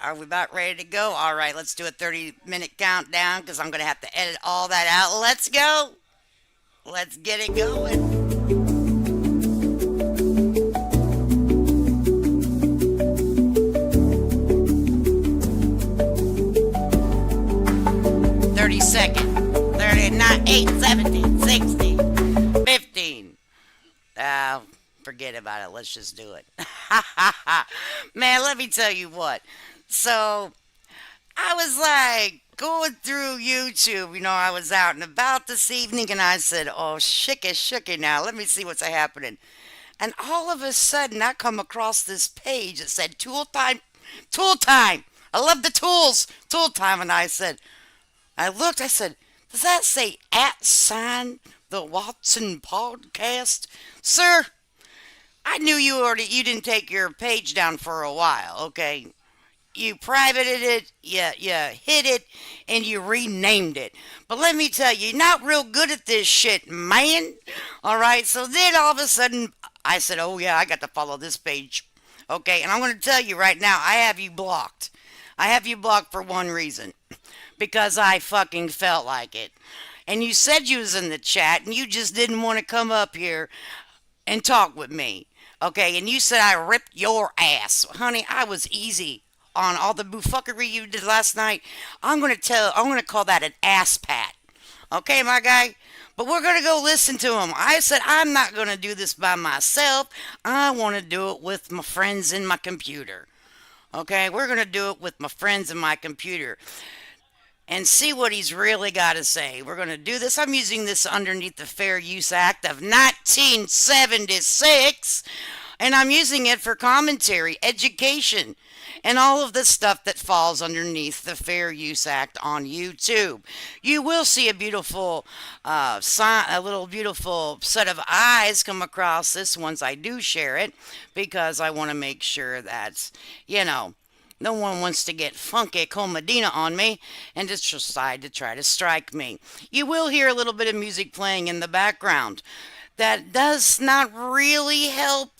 Are we about ready to go? All right, let's do a 30-minute countdown because I'm going to have to edit all that out. Let's go. Let's get it going. 30 seconds. 39, 8, 17, 16, 15. Forget about it. Let's just do it. Man, let me tell you what. So, I was like going through YouTube. I was out and about this evening and I said, oh, shooky now. Let me see what's happening. And all of a sudden, I come across this page that said tool time, tool time. I love the tools, tool time. And I looked, I said, does that say at sign the Watson podcast? Sir, I knew you didn't take your page down for a while, okay? You privated it, you hid it, and you renamed it. But let me tell you, you're not real good at this shit, man. All right, so then all of a sudden, I said, oh yeah, I got to follow this page. Okay, and I'm going to tell you right now, I have you blocked. I have you blocked for one reason. Because I fucking felt like it. And you said you was in the chat, and you just didn't want to come up here and talk with me. Okay, and you said I ripped your ass. Honey, I was easy on all the buffookery you did last night. I'm gonna call that an ass pat. Okay, my guy? But we're gonna go listen to him. I said I'm not gonna do this by myself. I wanna do it with my friends in my computer. Okay, we're gonna do it with my friends in my computer and see what he's really got to say. We're going to do this. I'm using this underneath the Fair Use Act of 1976, and I'm using it for commentary, education, and all of the stuff that falls underneath the Fair Use Act on YouTube. You will see a beautiful sign, a little beautiful set of eyes come across this once I do share it, because I want to make sure that, no one wants to get funky comedina on me and just decide to try to strike me. You will hear a little bit of music playing in the background. That does not really help,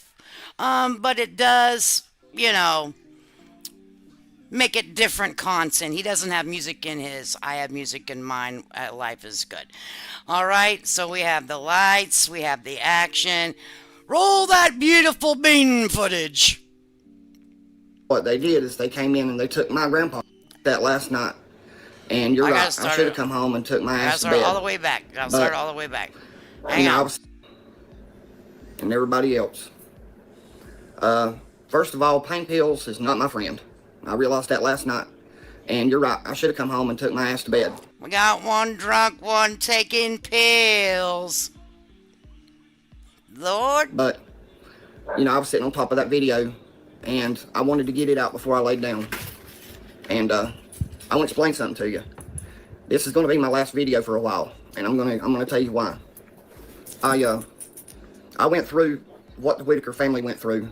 but it does, make it different content. He doesn't have music in his, I have music in mine. Life is good. All right, so we have the lights, we have the action. Roll that beautiful bean footage. What they did is they came in and they took my grandpa that last night. And you're right, I should have come home and took my ass to bed. All the way back. I'll start all the way back. Hang on. And everybody else. First of all, pain pills is not my friend. I realized that last night. And you're right, I should have come home and took my ass to bed. We got one drunk one taking pills. Lord. But, I was sitting on top of that video, and I wanted to get it out before I laid down. And I want to explain something to you. This is going to be my last video for a while, and I'm gonna tell you why. I went through what the Whitaker family went through.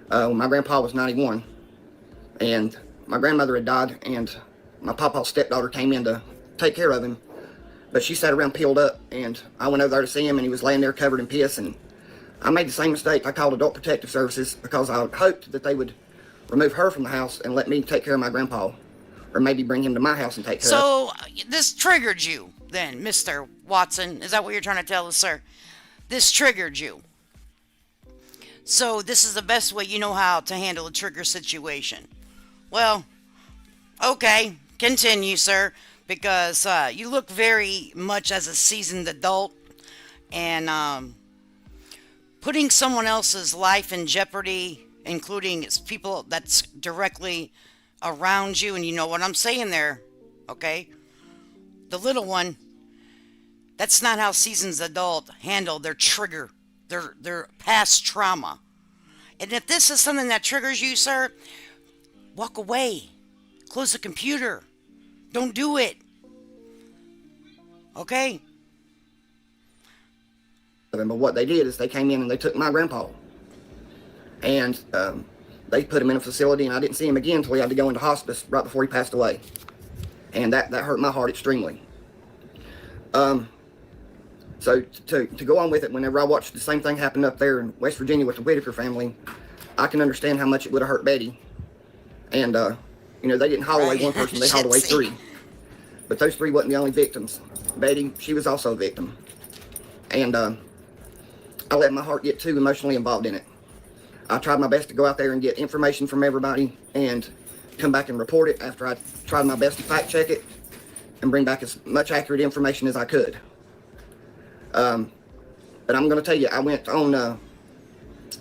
When my grandpa was 91, and my grandmother had died, and my papa's stepdaughter came in to take care of him. But she sat around peeled up, and I went over there to see him, and he was laying there covered in piss, and I made the same mistake. I called Adult Protective Services because I hoped that they would remove her from the house and let me take care of my grandpa, or maybe bring him to my house and take care of him. So this triggered you then, Mr. Watson. Is that what you're trying to tell us, sir? This triggered you. So this is the best way you know how to handle a trigger situation. Well, okay, continue, sir, because you look very much as a seasoned adult, and putting someone else's life in jeopardy, including people that's directly around you, and you know what I'm saying there, okay? The little one, that's not how seasoned adults handle their trigger, their past trauma. And if this is something that triggers you, sir, walk away. Close the computer. Don't do it. Okay? But what they did is they came in and they took my grandpa. And they put him in a facility, and I didn't see him again until he had to go into hospice right before he passed away. And that hurt my heart extremely. So to go on with it, whenever I watched the same thing happen up there in West Virginia with the Whitaker family, I can understand how much it would have hurt Betty. And You know, they didn't haul away Right. one person, they hauled away Shit, 3. But those 3 wasn't the only victims. Betty, she was also a victim. And I let my heart get too emotionally involved in it. I tried my best to go out there and get information from everybody and come back and report it after I tried my best to fact check it and bring back as much accurate information as I could. But I'm going to tell you, I went on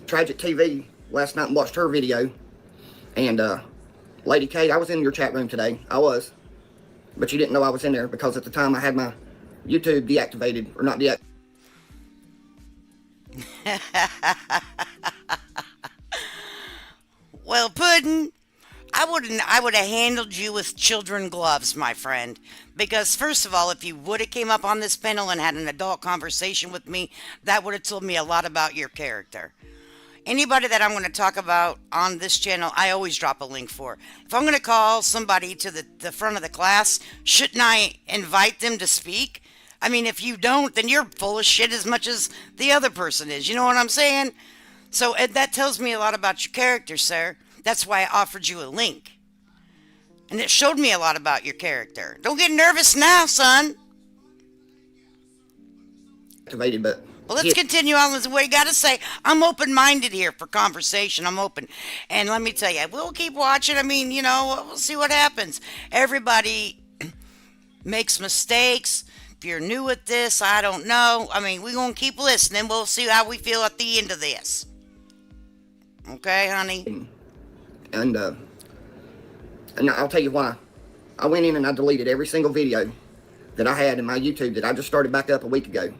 Tragic TV last night and watched her video. And Lady K, I was in your chat room today. I was. But you didn't know I was in there because at the time I had my YouTube deactivated, or not deactivated. Well, Puddin', I would have handled you with children gloves, my friend. Because first of all, if you would have came up on this panel and had an adult conversation with me, that would have told me a lot about your character. Anybody that I'm going to talk about on this channel, I always drop a link for. If I'm going to call somebody to the front of the class, shouldn't I invite them to speak? I mean, if you don't, then you're full of shit as much as the other person is. You know what I'm saying? So that tells me a lot about your character, sir. That's why I offered you a link. And it showed me a lot about your character. Don't get nervous now, son. But Well, let's continue on with what you got to say. I'm open-minded here for conversation. I'm open. And let me tell you, we'll keep watching. I mean, you know, we'll see what happens. Everybody makes mistakes. If you're new at this, I don't know. I mean, we're going to keep listening. We'll see how we feel at the end of this. Okay, honey? And I'll tell you why. I went in and I deleted every single video that I had in my YouTube that I just started back up a week ago.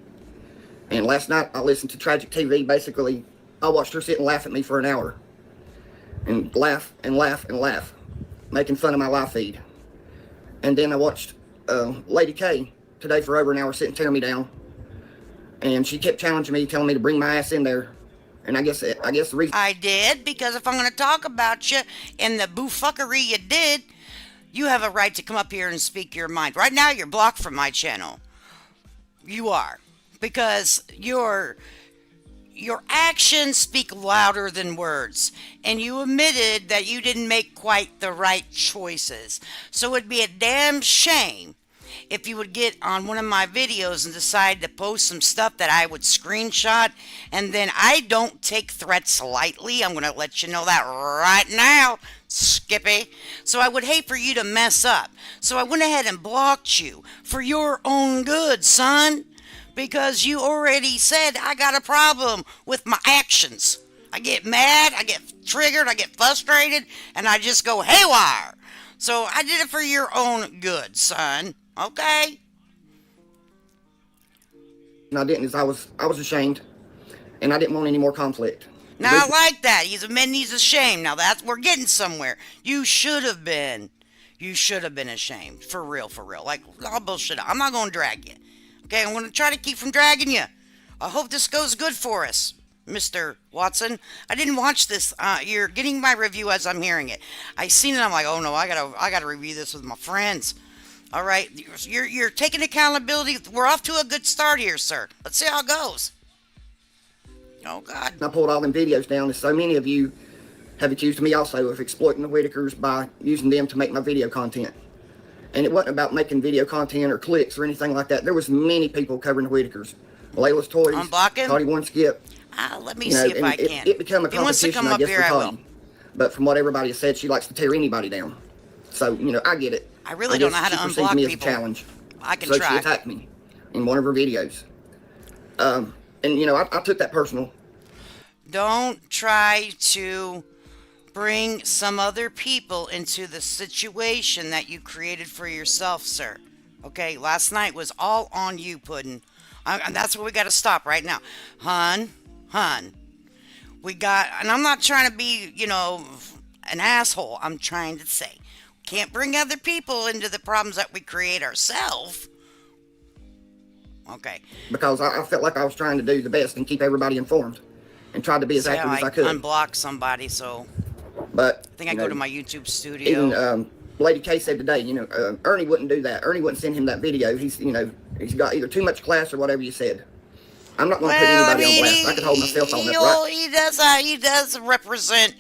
And last night I listened to Tragic TV. Basically, I watched her sit and laugh at me for an hour. And laugh and laugh and laugh. Making fun of my live feed. And then I watched Lady K today for over an hour sitting tearing me down. And she kept challenging me, telling me to bring my ass in there. And I guess the reason I did, because if I'm going to talk about you and the boofuckery you did, you have a right to come up here and speak your mind. Right now, you're blocked from my channel. You are. Because your actions speak louder than words. And you admitted that you didn't make quite the right choices. So it'd be a damn shame if you would get on one of my videos and decide to post some stuff that I would screenshot, and then I don't take threats lightly. I'm going to let you know that right now, Skippy. So I would hate for you to mess up. So I went ahead and blocked you for your own good, son, because you already said I got a problem with my actions. I get mad, I get triggered, I get frustrated, and I just go haywire. So I did it for your own good, son. Okay. I didn't is I was ashamed, and I didn't want any more conflict. Now I like that. He's ashamed. Now we're getting somewhere. You should have been. You should have been ashamed. For real, for real. Like, all bullshit. I'm not going to drag you. Okay, I'm going to try to keep from dragging you. I hope this goes good for us, Mr. Watson. I didn't watch this. You're getting my review as I'm hearing it. I seen it. I'm like, oh no, I gotta review this with my friends. All right, you're taking accountability. We're off to a good start here, sir. Let's see how it goes. Oh God. I pulled all them videos down, and so many of you have accused me also of exploiting the Whitakers by using them to make my video content. And it wasn't about making video content or clicks or anything like that. There was many people covering the Whitakers. Layla's Toys, Unblock him? Toddy One Skip. Let me see if I can. It became a If he wants to competition, come I up guess, here, for I Toddy. will. But from what everybody has said, she likes to tear anybody down. So, I get it. I really don't know how to She perceived unblock me as a people. challenge. I can So try. she attacked me in one of her videos. And, I took that personal. Don't try to bring some other people into the situation that you created for yourself, sir. Okay, last night was all on you, Puddin'. And that's where we got to stop right now. Hun, we got, and I'm not trying to be, an asshole. I'm trying to say, can't bring other people into the problems that we create ourselves. Okay. Because I felt like I was trying to do the best and keep everybody informed. And tried to be as So accurate as I I could. unblocked somebody, so But I think I go to my YouTube studio. even Lady K said today, Ernie wouldn't do that. Ernie wouldn't send him that video. He's got either too much class or whatever you said. I'm not going to put anybody on blast. I could hold myself on that, right? He does represent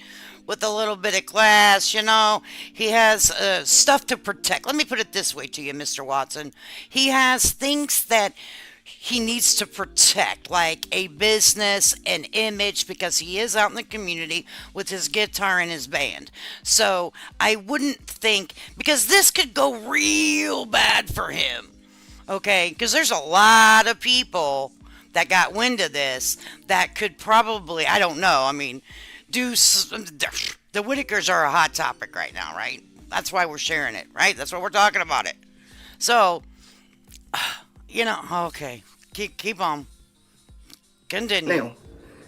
with a little bit of class. You know, he has stuff to protect. Let me put it this way to you, Mr. Watson. He has things that he needs to protect, like a business, an image, because he is out in the community with his guitar and his band. So I wouldn't think, because this could go real bad for him, okay? Because there's a lot of people that got wind of this that could probably, I don't know, I mean, the Whitakers are a hot topic right now, right? That's why we're sharing it, right? That's why we're talking about it. So, you know, okay, keep on. Continue. Now,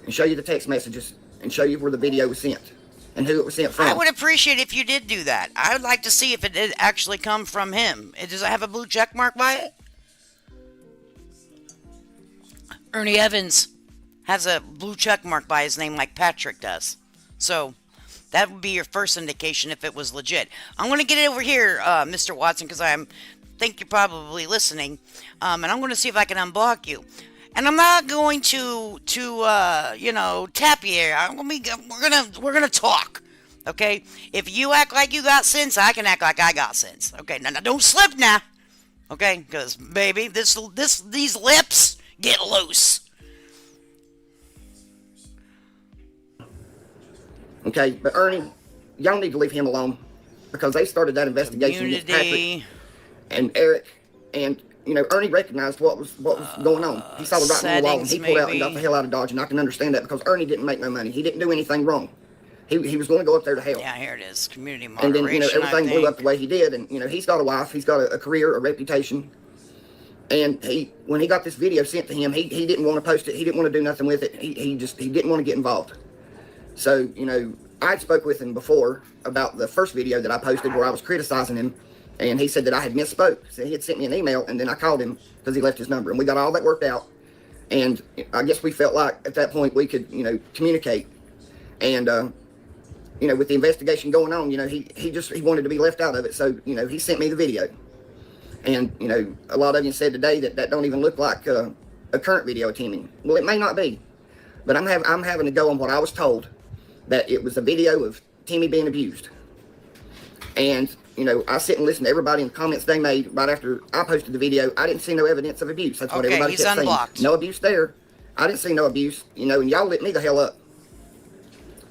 and show you the text messages and show you where the video was sent and who it was sent from. I would appreciate if you did do that. I would like to see if it did actually come from him. Does it have a blue check mark by it? Ernie Evans has a blue check mark by his name like Patrick does. So that would be your first indication if it was legit. I'm going to get it over here, Mr. Watson, because I think you're probably listening. And I'm going to see if I can unblock you. And I'm not going to tap you. We're gonna talk. Okay? If you act like you got sense, I can act like I got sense. Okay? Now don't slip now. Okay? Because baby, these lips get loose. Okay, but Ernie, y'all need to leave him alone because they started that investigation against Patrick and Eric, and you know Ernie recognized what was going on. He saw the writing on the wall, and he pulled out and got the hell out of Dodge. And I can understand that because Ernie didn't make no money. He didn't do anything wrong. He was going to go up there to hell. Yeah, here it is, community moderation. And then everything blew up the way he did, and he's got a wife, he's got a career, a reputation. And when he got this video sent to him, he didn't want to post it. He didn't want to do nothing with it. He didn't want to get involved. So, I spoke with him before about the first video that I posted where I was criticizing him, and he said that I had misspoke. So he had sent me an email, and then I called him because he left his number, and we got all that worked out. And I guess we felt like at that point we could, communicate. And, with the investigation going on, he wanted to be left out of it. So, he sent me the video. And, a lot of you said today that don't even look like a current video of Timmy. Well, it may not be, but I'm having to go on what I was told, that it was a video of Timmy being abused. And, I sit and listen to everybody in the comments they made right after I posted the video. I didn't see no evidence of abuse. That's what everybody kept unblocked. saying. No abuse there. I didn't see no abuse, and y'all lit me the hell up.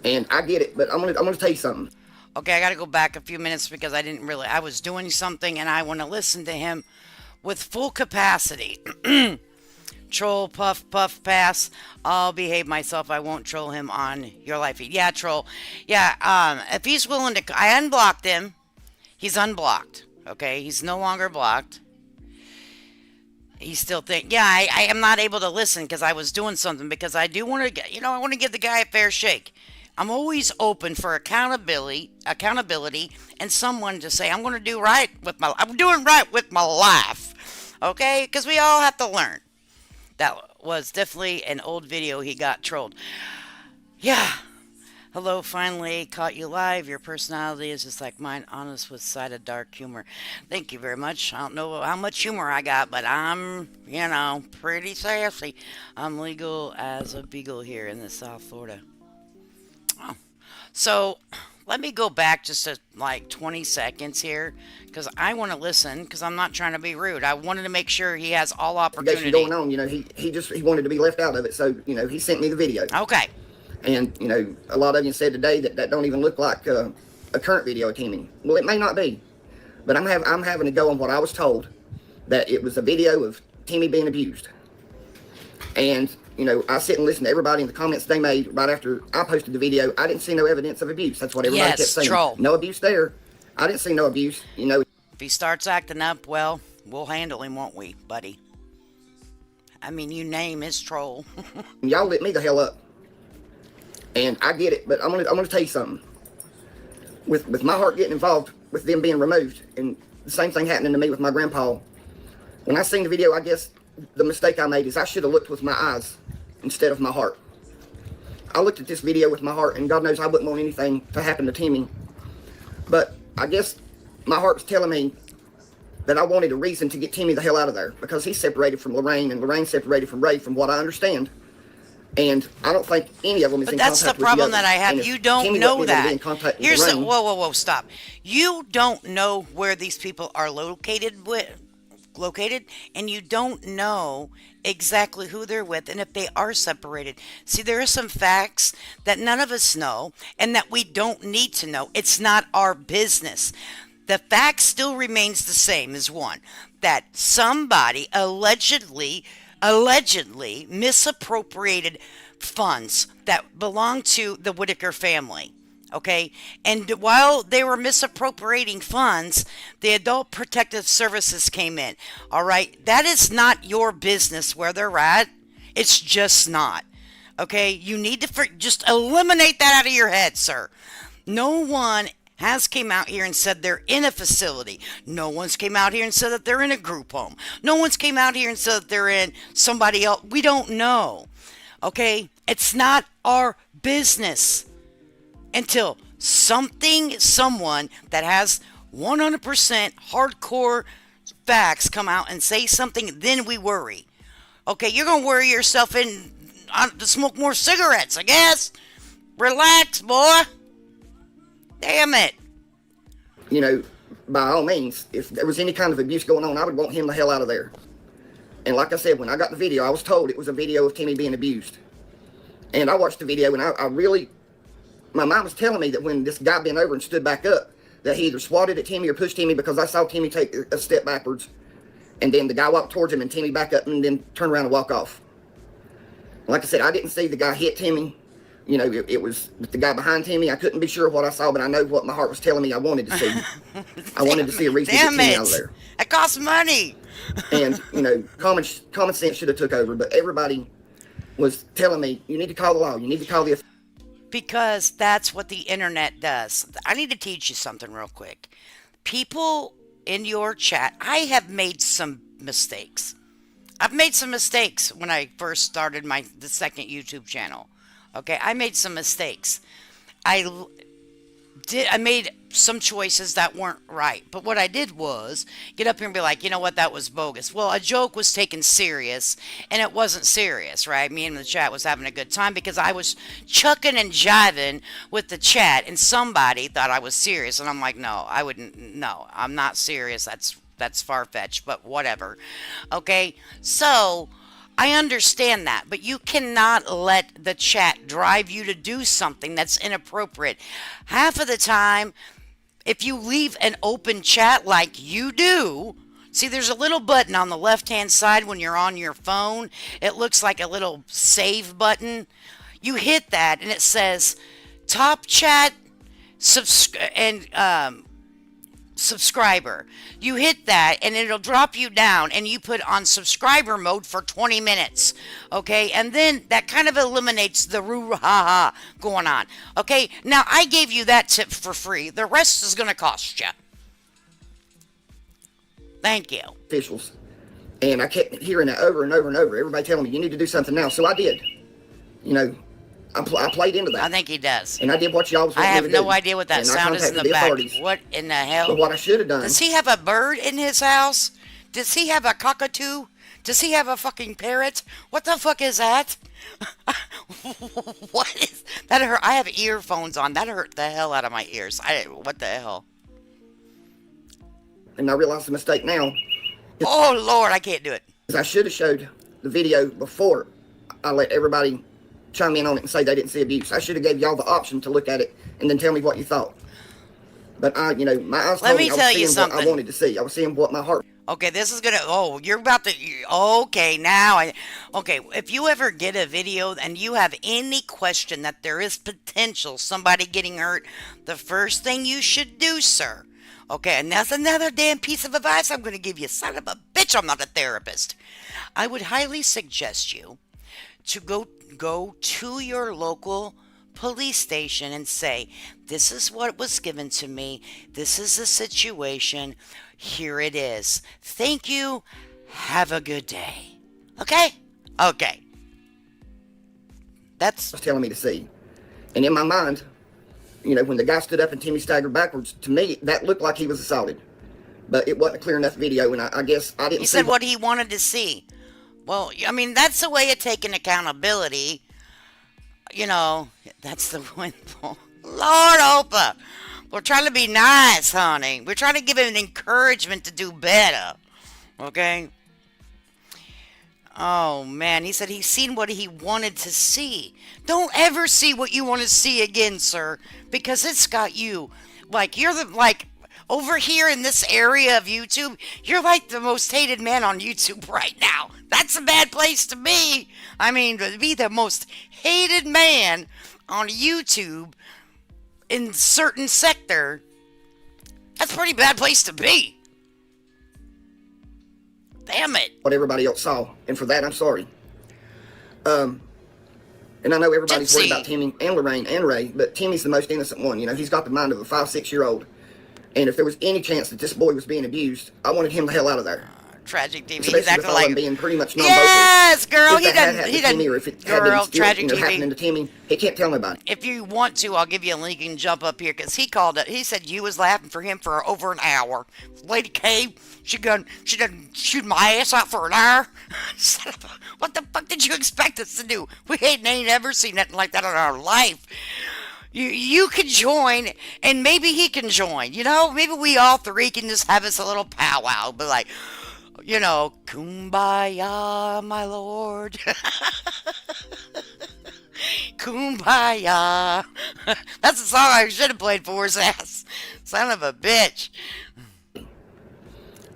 And I get it, but I'm gonna tell you something. Okay, I got to go back a few minutes because I was doing something and I want to listen to him with full capacity. Troll, puff, pass. I'll behave myself. I won't troll him on your live feed. Yeah, troll. Yeah, if he's willing to, I unblocked him. He's unblocked. Okay, he's no longer blocked. He still I am not able to listen because I was doing something because I do want to, I want to give the guy a fair shake. I'm always open for accountability, and someone to say I'm doing right with my life, okay? Because we all have to learn. That was definitely an old video. He got trolled. Yeah. Hello, finally caught you live. Your personality is just like mine, honest with side of dark humor. Thank you very much. I don't know how much humor I got, but I'm, pretty sassy. I'm legal as a beagle here in the South Florida. Oh. So let me go back just to like 20 seconds here because I want to listen because I'm not trying to be rude. I wanted to make sure he has all opportunity. Going on, he wanted to be left out of it, so he sent me the video. Okay. And a lot of you said today that don't even look like a current video of Timmy. Well, it may not be, but I'm having to go on what I was told, that it was a video of Timmy being abused. And I sit and listen to everybody in the comments they made right after I posted the video. I didn't see no evidence of abuse. That's what everybody kept saying. Troll. No abuse there. I didn't see no abuse. If he starts acting up, well, we'll handle him, won't we, buddy? I mean, you name his troll. Y'all lit me the hell up. And I get it, but I'm gonna tell you something. With my heart getting involved with them being removed, and the same thing happening to me with my grandpa. When I seen the video, I guess the mistake I made is I should have looked with my eyes instead of my heart. I looked at this video with my heart, and God knows I wouldn't want anything to happen to Timmy. But I guess my heart was telling me that I wanted a reason to get Timmy the hell out of there because he's separated from Lorraine, and Lorraine separated from Ray, from what I understand. And I don't think any of them is But in that's contact the with problem the other. that I have. And if You don't Timmy know wasn't able to be that. in contact with Here's the, Lorraine, whoa, stop. You don't know where these people are located, and you don't know exactly who they're with and if they are separated. See, there are some facts that none of us know and that we don't need to know. It's not our business. The fact still remains the same as one, that somebody allegedly misappropriated funds that belong to the Whitaker family. Okay, and while they were misappropriating funds, the Adult Protective Services came in. All right, that is not your business where they're at. It's just not. Okay, you need to just eliminate that out of your head, sir. No one has came out here and said they're in a facility. No one's came out here and said that they're in a group home. No one's came out here and said that they're in somebody else. We don't know. Okay? It's not our business until someone that has 100% hardcore facts come out and say something, then we worry. Okay, you're going to worry yourself in to smoke more cigarettes, I guess. Relax, boy. Damn it. you know, by all means, if there was any kind of abuse going on, I would want him the hell out of there. And like I said, when I got the video, I was told it was a video of Timmy being abused. And I watched the video, and I really, my mom was telling me that when this guy bent over and stood back up, that he either swatted at Timmy or pushed Timmy, because I saw Timmy take a step backwards. And then the guy walked towards him, and Timmy back up and then turn around and walk off. Like I said, I didn't see the guy hit Timmy. You know, it was the guy behind Timmy. I couldn't be sure of what I saw, but I know what my heart was telling me I wanted to see. I wanted to see a reason to get Timmy out of there. It costs money. And, you know, common sense should have took over, but everybody was telling me, you need to call the law. You need to call the... Because that's what the internet does. I need to teach you something real quick. People in your chat, I have made some mistakes. I've made some mistakes when I first started the second YouTube channel. Okay, I made some mistakes. I made some choices that weren't right. But what I did was get up here and be like, you know what, that was bogus. Well, a joke was taken serious, and it wasn't serious, right? Me and the chat was having a good time because I was chucking and jiving with the chat, and somebody thought I was serious, and I'm like, no, I'm not serious. That's far-fetched, but whatever. Okay, so I understand that, but you cannot let the chat drive you to do something that's inappropriate. Half of the time, if you leave an open chat like you do, see, there's a little button on the left-hand side when you're on your phone. It looks like a little save button. You hit that, and it says top chat subscriber. You hit that and it'll drop you down, and you put on subscriber mode for 20 minutes. Okay, and then that kind of eliminates the roo-ha-ha going on. Okay, now I gave you that tip for free. The rest is going to cost you. Thank you. Officials. And I kept hearing that over and over and over. Everybody telling me, you need to do something now. So I did. You know, I played into that. I think he does. And I did what y'all was I wanting me to do. have no idea what that And sound is in the back. authorities. What in the hell? But what I should have done... Does he have a bird in his house? Does he have a cockatoo? Does he have a fucking parrot? What the fuck is that? What is that? Hurt. I have earphones on. That hurt the hell out of my ears. What the hell? And I realize the mistake now. Oh Lord, I can't do it. I should have showed the video before I let everybody chime in on it and say they didn't see abuse. I should have gave y'all the option to look at it and then tell me what you thought. But you know, my eyes told me I was seeing what I wanted to see. I was seeing what my heart... Okay, this is gonna. Oh, you're about to. Okay, now Okay, if you ever get a video and you have any question that there is potential somebody getting hurt, the first thing you should do, sir. Okay, and that's another damn piece of advice I'm gonna give you. Son of a bitch, I'm not a therapist. I would highly suggest you to go to your local police station and say, this is what was given to me. This is the situation. Here it is. Thank you. Have a good day. Okay? Okay. That's telling me to see. And in my mind, you know, when the guy stood up and Timmy staggered backwards, to me, that looked like he was assaulted. But it wasn't a clear enough video, and I guess I didn't see... He said what he wanted to see. Well, I mean, that's a way of taking accountability. you know, that's the windfall. Lord Opa, we're trying to be nice, honey. We're trying to give him an encouragement to do better. Okay? Oh man, he said he's seen what he wanted to see. Don't ever see what you want to see again, sir, because it's got you. Like you're the like over here in this area of YouTube, you're like the most hated man on YouTube right now. That's a bad place to be. I mean, to be the most hated man on YouTube in certain sector, that's a pretty bad place to be. Damn it. what everybody else saw, and for that I'm sorry. And I know everybody's worried about Gypsy. Timmy and Lorraine and Ray, but Timmy's the most innocent one. You know, he's got the mind of a 5, 6 year old. And if there was any chance that this boy was being abused, I wanted him the hell out of there. Tragic TV. He's Especially with acting all of them like being pretty much non-vocal. yes, girl. If He that had doesn't. happened He to Timmy, or doesn't. if it had been Girl, still, tragic happening TV. to Timmy, he can't tell nobody. If you want to, I'll give you a link and jump up here because he called it. He said you was laughing for him for over an hour. Lady K, she done shoot my ass out for an hour. What the fuck did you expect us to do? We ain't ever seen nothing like that in our life. You can join, and maybe he can join. You know, maybe we all three can just have us a little powwow. But like, you know, kumbaya, my lord. Kumbaya. That's the song I should have played for his ass. Son of a bitch.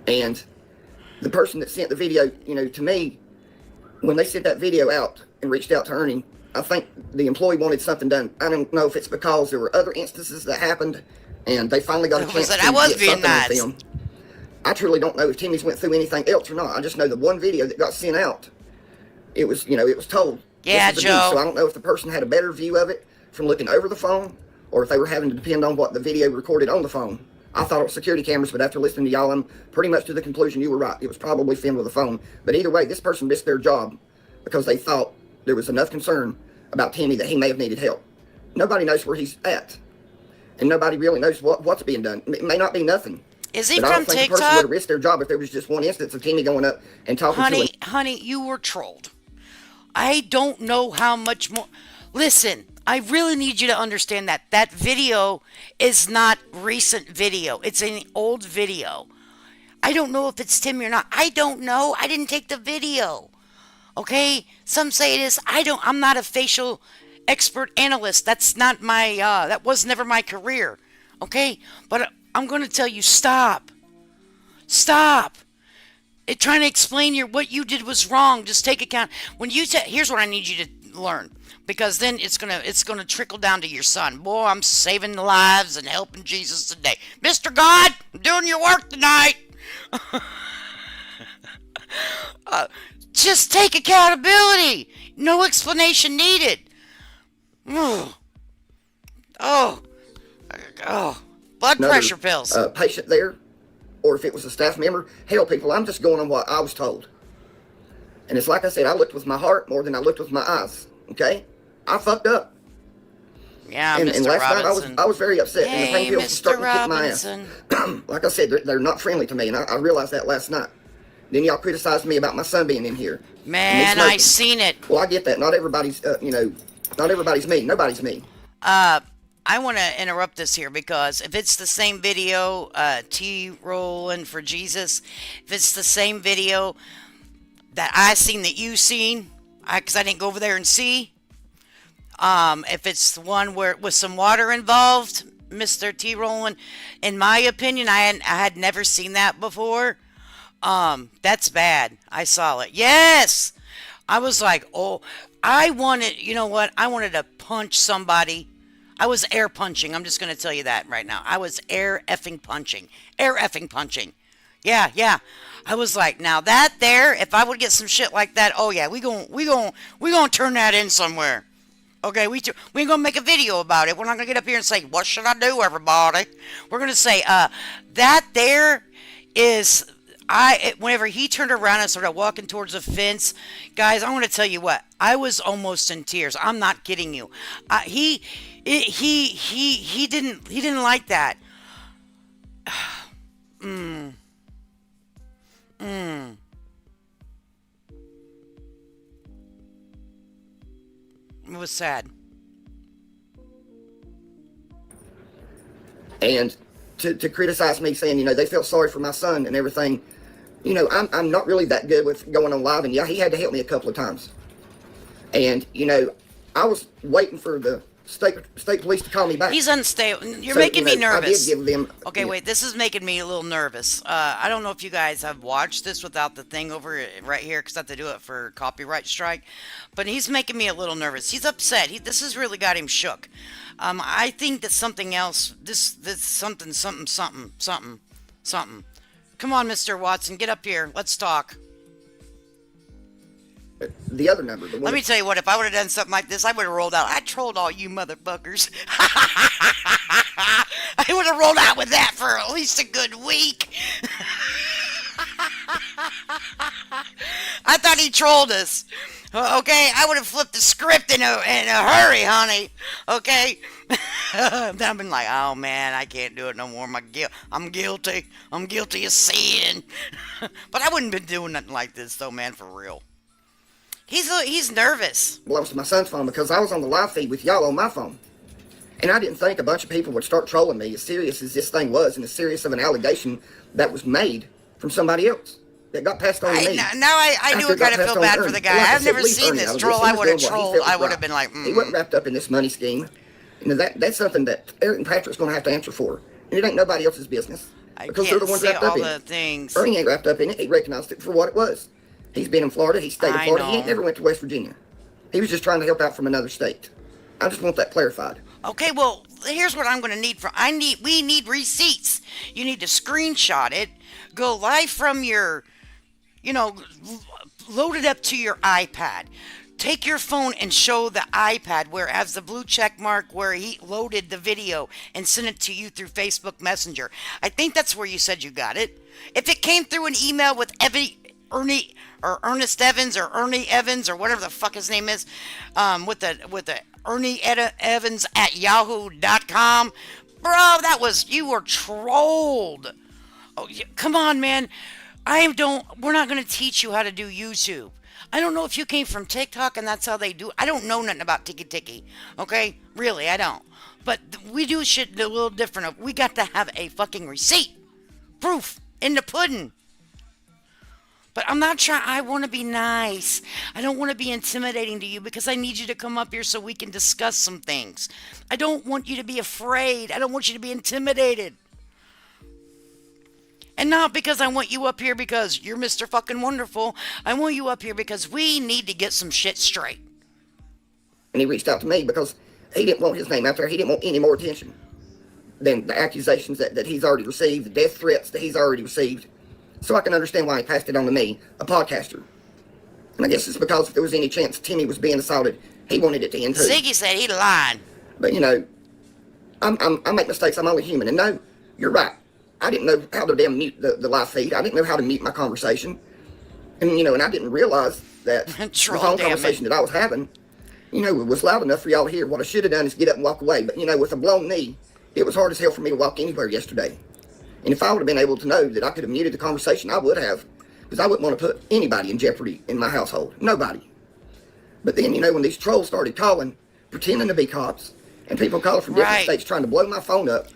And the person that sent the video, you know, to me, when they sent that video out and reached out to Ernie, I think the employee wanted something done. I don't know if it's because there were other instances that happened, and they finally got a chance to I was get being something on nice. film. I truly don't know if Timmy's went through anything else or not. I just know the one video that got sent out, it was, you know, it was told. Yeah, this is abuse. Joe. So I don't know if the person had a better view of it from looking over the phone, or if they were having to depend on what the video recorded on the phone. I thought it was security cameras, but after listening to y'all, I'm pretty much to the conclusion you were right. It was probably filmed with a phone. But either way, this person missed their job because they thought there was enough concern about Timmy that he may have needed help. Nobody knows where he's at, and nobody really knows what's being done. It may not be nothing. Is he But I from don't think a person would TikTok? have risked their job if there was just one instance of Timmy going up and talking to him. Honey, you were trolled. I don't know how much more. Listen, I really need you to understand that that video is not recent video. It's an old video. I don't know if it's Timmy or not. I don't know. I didn't take the video. Okay? Some say it is. I'm not a facial expert analyst. That's not my that was never my career. Okay? But I'm going to tell you stop. Stop. Trying to explain what you did was wrong. Just take account. When you here's what I need you to learn, because then it's gonna trickle down to your son. Boy, I'm saving lives and helping Jesus today, Mr. God. I'm doing your work tonight. Just take accountability. No explanation needed. Oh, oh, blood Another pressure pills. Patient there, or if it was a staff member. Hell, people, I'm just going on what I was told. And it's like I said, I looked with my heart more than I looked with my eyes. Okay? I fucked up. Yeah, And Mr. last Robinson. night I was very upset. And the Hey, pain pills were Mr. starting to kick my ass. Robinson. Like I said, they're not friendly to me, and I realized that last night. Then y'all criticized me about my son being in here. and me Man, smoking. I seen it. Well, I get that. Not everybody's, not everybody's me. Nobody's me. I want to interrupt this here because if it's the same video, T rolling for Jesus, if it's the same video that I seen that you seen, because I didn't go over there and see, if it's the one where with some water involved, Mr. T rolling, in my opinion, I had never seen that before. That's bad. I saw it. Yes, I was like, oh, I wanted. You know what? I wanted to punch somebody. I was air punching. I'm just going to tell you that right now. I was air effing punching. Air effing punching. Yeah, yeah. I was like, now that there, if I would get some shit like that, oh yeah, we gonna turn that in somewhere. Okay, we ain't gonna make a video about it. We're not gonna get up here and say, what should I do, everybody? We're gonna say, that there is, whenever he turned around and started walking towards the fence, guys, I want to tell you what, I was almost in tears. I'm not kidding you. He didn't like that. It was sad. And to criticize me, saying, they felt sorry for my son and everything. I'm not really that good with going on live, and yeah, he had to help me a couple of times. And I was waiting for the state police to call me back. He's unstable. You're So, making me nervous. I did give them. Okay, wait. This is making me a little nervous. I don't know if you guys have watched this without the thing over right here, because I have to do it for copyright strike. But he's making me a little nervous. He's upset. This has really got him shook. I think that something else. This something. Come on, Mr. Watson, get up here. Let's talk. The other number. The one Let me tell you what. If I would have done something like this, I would have rolled out. I trolled all you motherfuckers. I would have rolled out with that for at least a good week. I thought he trolled us. Okay, I would have flipped the script in a hurry, honey. Okay, then I've been like, oh man, I can't do it no more. I'm guilty. I'm guilty of sin. But I wouldn't been doing nothing like this though, man, for real. He's nervous. belongs to my son's phone, because I was on the live feed with y'all on my phone. And I didn't think a bunch of people would start trolling me, as serious as this thing was, and as serious of an allegation that was made from somebody else that got passed on to me. Now I do kind of feel bad for the guy. Like I I've said, never leave seen Ernie this out of troll. He I was would have doing what he trolled. felt I was would have right. been like, He wasn't wrapped up in this money scheme. That's something that Eric and Patrick's going to have to answer for. And it ain't nobody else's business. I Because can't they're the ones see wrapped up all in the it. things. Ernie ain't wrapped up in it. He recognized it for what it was. He's been in Florida. He stayed in I Florida. He know. ain't never went to West Virginia. He was just trying to help out from another state. I just want that clarified. Okay, well, here's what I'm going to need we need receipts. You need to screenshot it, go live from your, load it up to your iPad. Take your phone and show the iPad where it has the blue check mark where he loaded the video and sent it to you through Facebook Messenger. I think that's where you said you got it. If it came through an email with Ernest Evans or Ernie Evans or whatever the fuck his name is, with the Ernie Evans at yahoo.com, bro, you were trolled. Oh, come on, man. We're not going to teach you how to do YouTube. I don't know if you came from TikTok and that's how they do. I don't know nothing about Tiki. Okay? Really, I don't. But we do shit a little different. We got to have a fucking receipt. Proof in the pudding. But I'm not trying. I want to be nice. I don't want to be intimidating to you because I need you to come up here so we can discuss some things. I don't want you to be afraid. I don't want you to be intimidated. And not because I want you up here because you're Mr. fucking wonderful. I want you up here because we need to get some shit straight. And he reached out to me because he didn't want his name out there. He didn't want any more attention than the accusations that he's already received, the death threats that he's already received. So I can understand why he passed it on to me, a podcaster. And I guess it's because if there was any chance Timmy was being assaulted, he wanted it to end too. Ziggy said he lied. But I make mistakes. I'm only human. And no, you're right. I didn't know how to damn mute the live feed. I didn't know how to mute my conversation. And and I didn't realize that the phone conversation that I was having, was loud enough for y'all to hear. What I should have done is get up and walk away. But with a blown knee, it was hard as hell for me to walk anywhere yesterday. And if I would have been able to know that I could have muted the conversation, I would have. Because I wouldn't want to put anybody in jeopardy in my household. Nobody. But then, when these trolls started calling, pretending to be cops, and people calling from different states trying to blow my phone up,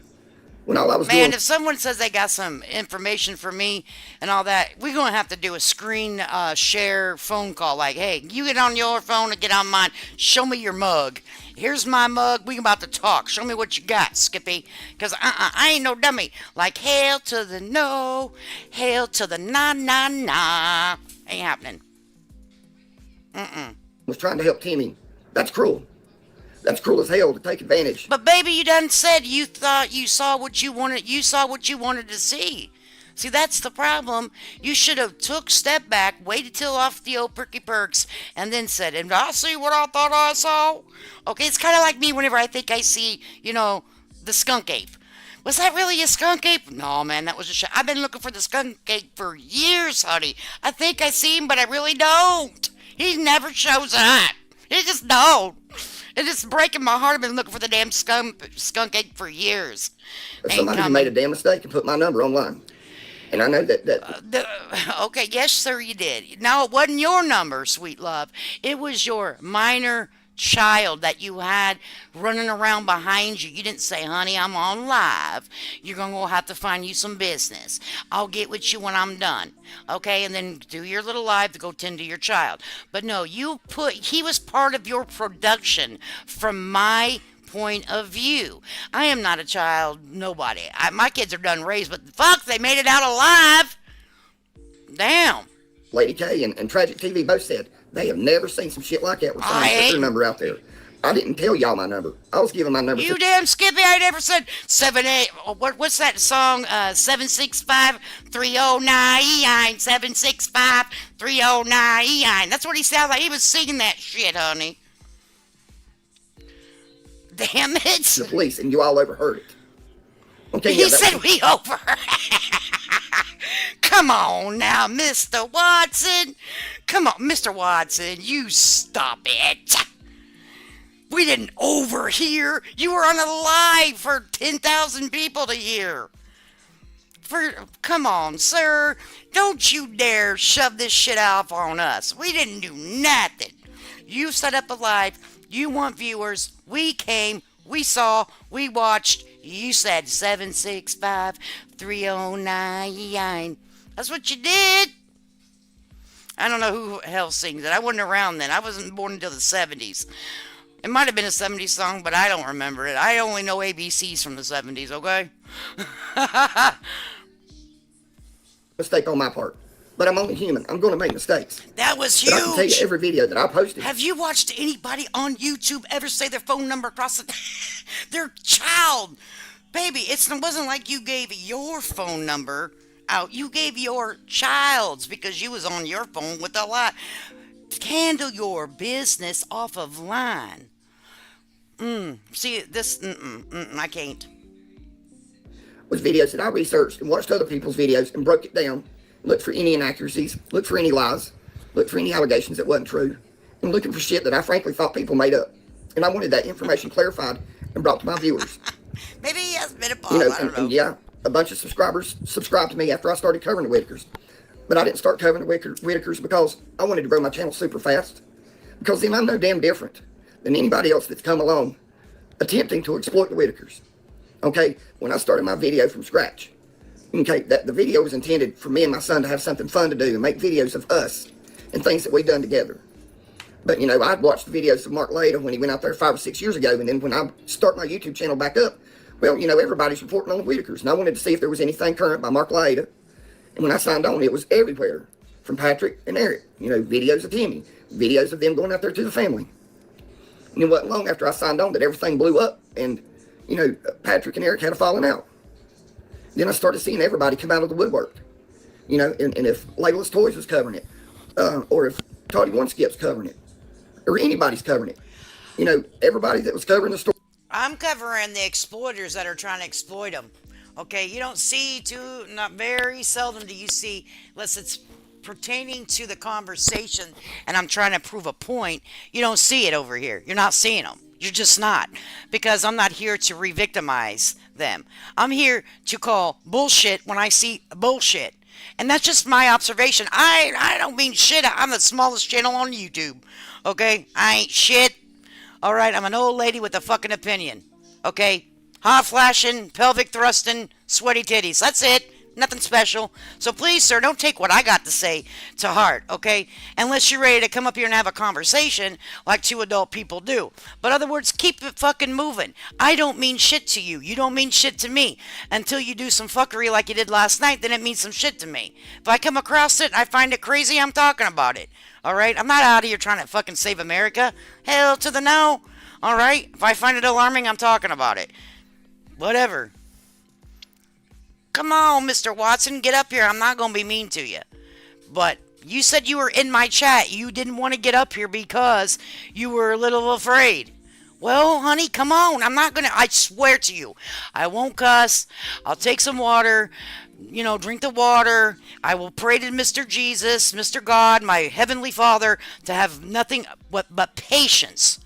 when all I was doing... Man, if someone says they got some information for me and all that, we're going to have to do a screen share phone call. Like, hey, you get on your phone and get on mine. Show me your mug. Here's my mug. We about to talk. Show me what you got, Skippy. Because I ain't no dummy. Like, hail to the no. Hail to the na. Ain't happening. Was trying to help Timmy. That's cruel. That's cruel as hell to take advantage. But baby, you done said you thought you saw what you wanted. You saw what you wanted to see. See, that's the problem. You should have took step back, waited till off the old perky perks, and then said, and I see what I thought I saw. Okay, it's kind of like me whenever I think I see, the skunk ape. Was that really a skunk ape? No, man, that was a shot. I've been looking for the skunk ape for years, honey. I think I see him, but I really don't. He never shows up. He just don't. It's breaking my heart. I've been looking for the damn skunk ape for years. But somebody made a damn mistake and put my number online. And I know that... Okay, yes, sir, you did. Now, it wasn't your number, sweet love. It was your minor child that you had running around behind you. You didn't say, honey, I'm on live. You're going to have to find you some business. I'll get with you when I'm done. Okay, and then do your little live to go tend to your child. But no, he was part of your production from my point of view. I am not a child, nobody. My kids are done raised, but fuck, they made it out alive. Damn. Lady K and Tragic TV both said they have never seen some shit like that with someone put their number out there. I didn't tell y'all my number. I was giving my number. You damn Skippy, I never said 78. What's that song? 765-309. 765-309. That's what he sounded like. He was singing that shit, honey. Damn it. The police, and you all overheard it. Okay, He said we over. Come on now, Mr. Watson. Come on, Mr. Watson, you stop it. We didn't overhear. You were on a live for 10,000 people to hear. Come on, sir. Don't you dare shove this shit off on us. We didn't do nothing. You set up a live. You want viewers. We came. We saw. We watched. You said 765-309. That's what you did. I don't know who hell sings it. I wasn't around then. I wasn't born until the 70s. It might have been a 70s song, but I don't remember it. I only know ABCs from the 70s, okay? Mistake on my part. But I'm only human. I'm going to make mistakes. That was But I can tell you huge. every video that I posted. Have you watched anybody on YouTube ever say their phone number across their child? Baby, it wasn't like you gave your phone number out. You gave your child's because you was on your phone with a lot. Handle your business off of line. See, this, I can't. Was videos that I researched and watched other people's videos and broke it down. Looked for any inaccuracies. Looked for any lies. Looked for any allegations that wasn't true. And looking for shit that I frankly thought people made up. And I wanted that information clarified and brought to my viewers. Maybe he has been a pause. You know, I don't know. and yeah, a bunch of subscribers subscribed to me after I started covering the Whitakers. But I didn't start covering the Whitakers because I wanted to grow my channel super fast. Because then I'm no damn different than anybody else that's come along attempting to exploit the Whitakers. Okay, when I started my video from scratch, okay, that the video was intended for me and my son to have something fun to do and make videos of us and things that we've done together. But, you know, I'd watched the videos of Mark Leda when he went out there 5 or 6 years ago, and then when I start my YouTube channel back up, well, you know, everybody's reporting on the Whitakers, and I wanted to see if there was anything current by Mark Leda. And when I signed on, it was everywhere from Patrick and Eric. You know, videos of Timmy, videos of them going out there to the family. And it wasn't long after I signed on that everything blew up, and, you know, Patrick and Eric had a falling out. Then I started seeing everybody come out of the woodwork. You know, and if Layla's Toys was covering it, or if Toddy One Skip's covering it, or anybody's covering it. You know, everybody that was covering the story. I'm covering the exploiters that are trying to exploit them. Okay, you don't see not very seldom do you see, unless it's pertaining to the conversation and I'm trying to prove a point, you don't see it over here. You're not seeing them. You're just not. Because I'm not here to re-victimize them. I'm here to call bullshit when I see bullshit. And that's just my observation. I don't mean shit. I'm the smallest channel on YouTube. Okay? I ain't shit. Alright? I'm an old lady with a fucking opinion. Okay? Hot flashing, pelvic thrusting, sweaty titties. That's it. Nothing special. So please, sir, don't take what I got to say to heart, okay? Unless you're ready to come up here and have a conversation like two adult people do. But other words, keep it fucking moving. I don't mean shit to you. You don't mean shit to me. Until you do some fuckery like you did last night, then it means some shit to me. If I come across it and I find it crazy, I'm talking about it. Alright? I'm not out of here trying to fucking save America. Hell to the no. Alright? If I find it alarming, I'm talking about it. Whatever. Come on, Mr. Watson, get up here. I'm not going to be mean to you. But you said you were in my chat. You didn't want to get up here because you were a little afraid. Well, honey, come on. I'm not going to, I swear to you, I won't cuss. I'll take some water, you know, drink the water. I will pray to Mr. Jesus, Mr. God, my heavenly Father, to have nothing but patience.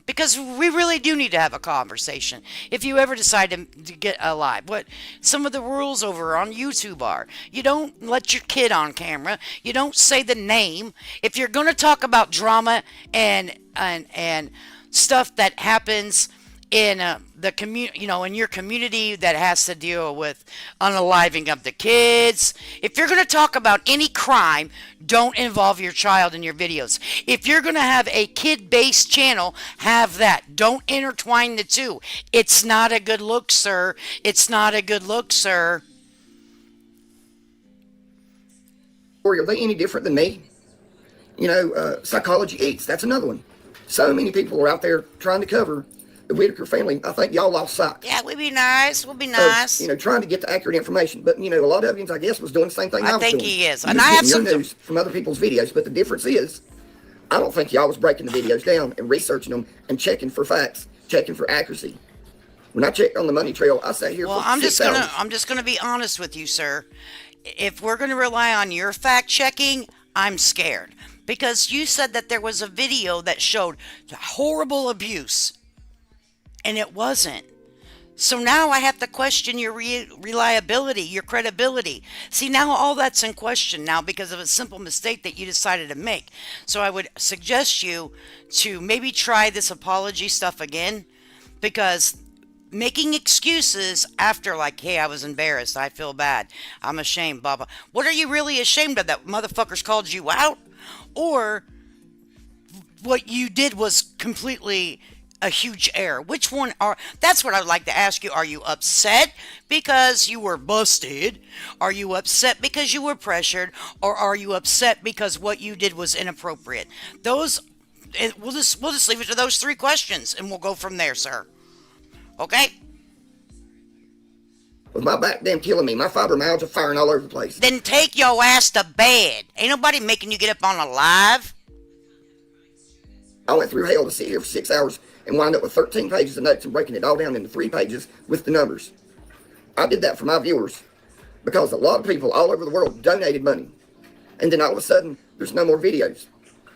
because we really do need to have a conversation. If you ever decide to get alive, what some of the rules over on YouTube are: you don't let your kid on camera, you don't say the name. If you're going to talk about drama and stuff that happens in the community, in your community, that has to deal with unaliving of the kids. If you're going to talk about any crime, don't involve your child in your videos. If you're going to have a kid-based channel, have that. Don't intertwine the two. It's not a good look, sir. It's not a good look, sir. Or are they any different than me? Psychology Eats, that's another one. So many people are out there trying to cover the Whitaker family. I think y'all lost sight. Yeah, we'd be nice. We'll be nice. Trying to get the accurate information. But, a lot of you, I guess, was doing the same thing I was doing. I think he is. You And was I have getting some your news from other people's videos. But the difference is, I don't think y'all was breaking the videos down and researching them and checking for facts, checking for accuracy. When I checked on the money trail, I sat here for 6 hours. I'm just gonna be honest with you, sir. If we're gonna rely on your fact checking, I'm scared. Because you said that there was a video that showed horrible abuse. And it wasn't. So now I have to question your reliability, your credibility. See, now all that's in question now because of a simple mistake that you decided to make. So I would suggest you to maybe try this apology stuff again, because making excuses after, like, hey, I was embarrassed, I feel bad, I'm ashamed, blah, blah. What are you really ashamed of? That motherfuckers called you out? Or what you did was completely a huge error? Which one that's what I'd like to ask you. Are you upset because you were busted? Are you upset because you were pressured? Or are you upset because what you did was inappropriate? We'll just leave it to those 3 questions and we'll go from there, sir. Okay? With my back damn killing me, my fibromyalgia firing all over the place. Then take your ass to bed. Ain't nobody making you get up on a live. I went through hell to sit here for 6 hours and wind up with 13 pages of notes and breaking it all down into 3 pages with the numbers. I did that for my viewers because a lot of people all over the world donated money. And then all of a sudden, there's no more videos.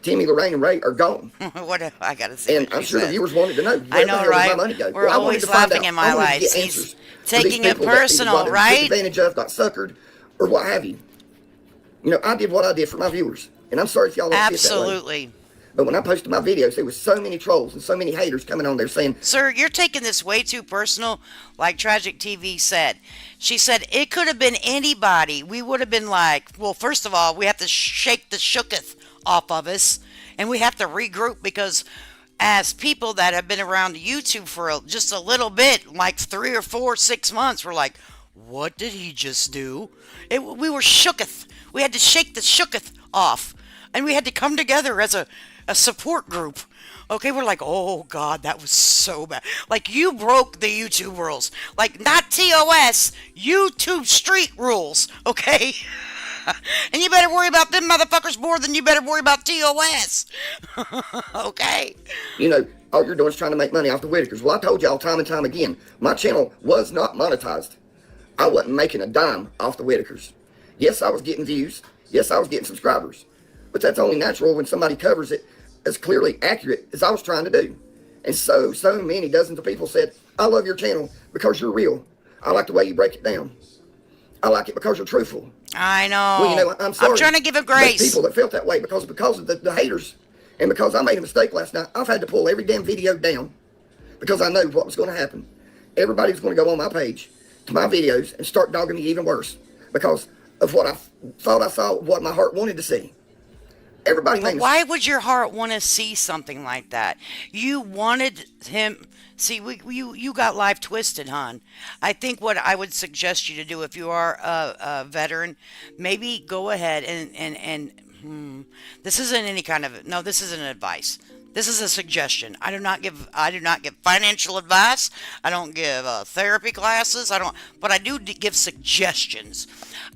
Timmy, Lorraine, and Ray are gone. What I gotta say? And I'm sure the viewers wanted to know I where know, the hell right? did my money go. We're always laughing in my lives. He's taking it personal, right? Took advantage of, got suckered, or what have you. I did what I did for my viewers, and I'm sorry if y'all don't see it that way. Absolutely. But when I posted my videos, there was so many trolls and so many haters coming on there saying, "Sir, you're taking this way too personal." Like Tragic TV said, she said it could have been anybody. We would have been like, well, first of all, we have to shake the shooketh off of us, and we have to regroup, because as people that have been around YouTube for just a little bit, like 3 or 4, 6 months, we're like, what did he just do? We were shooketh. We had to shake the shooketh off, and we had to come together as a support group. Okay, we're like, oh God, that was so bad. Like, you broke the YouTube rules. Like, not TOS, YouTube street rules, okay? And you better worry about them motherfuckers more than you better worry about TOS. Okay? All you're doing is trying to make money off the Whitakers. Well, I told y'all time and time again, my channel was not monetized. I wasn't making a dime off the Whitakers. Yes, I was getting views. Yes, I was getting subscribers. But that's only natural when somebody covers it as clearly accurate as I was trying to do. And so many dozens of people said, I love your channel because you're real. I like the way you break it down. I like it because you're truthful. I know. Well, I'm sorry. I'm trying to give him grace. People that felt that way because of the haters, and because I made a mistake last night, I've had to pull every damn video down because I knew what was going to happen. Everybody was going to go on my page to my videos and start dogging me even worse because of what I thought I saw, what my heart wanted to see. Everybody. But why would your heart want to see something like that? You wanted him. See, you got life twisted, hon. I think what I would suggest you to do, if you are a veteran, maybe go ahead and this isn't any kind of, no, this isn't advice. This is a suggestion. I do not give financial advice. I don't give therapy classes. But I do give suggestions.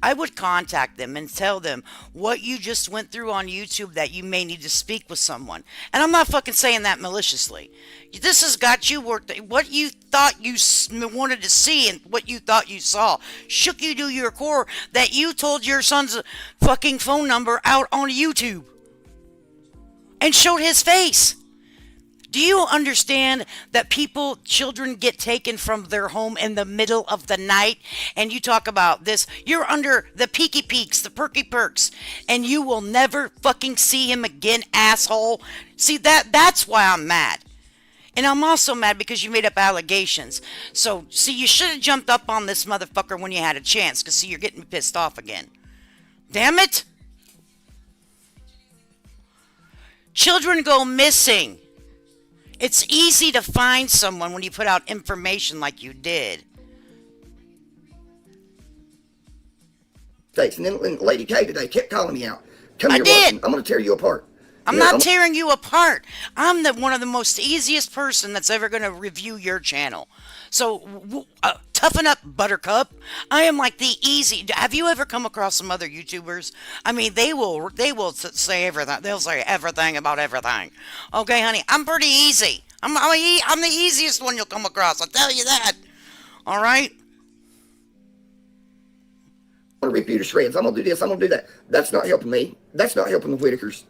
I would contact them and tell them what you just went through on YouTube, that you may need to speak with someone. And I'm not fucking saying that maliciously. This has got you worked. What you thought you wanted to see and what you thought you saw shook you to your core, that you told your son's fucking phone number out on YouTube and showed his face. Do you understand that children get taken from their home in the middle of the night? And you talk about this, you're under the peaky peaks, the perky perks, and you will never fucking see him again, asshole. See, that's why I'm mad. And I'm also mad because you made up allegations. So, see, you should have jumped up on this motherfucker when you had a chance, because, see, you're getting me pissed off again. Damn it! Children go missing. It's easy to find someone when you put out information like you did. And then Lady K today kept calling me out. Come I here, did. Watson. I'm going to tear you apart. I'm not tearing you apart. I'm one of the most easiest person that's ever going to review your channel. So toughen up, Buttercup. I am like the easy. Have you ever come across some other YouTubers? I mean, they will say everything. They'll say everything about everything. Okay, honey, I'm pretty easy. I'm the easiest one you'll come across. I'll tell you that. All right. I'm going to rip you to shreds. I'm going to do this. I'm going to do that. That's not helping me. That's not helping the Whitakers.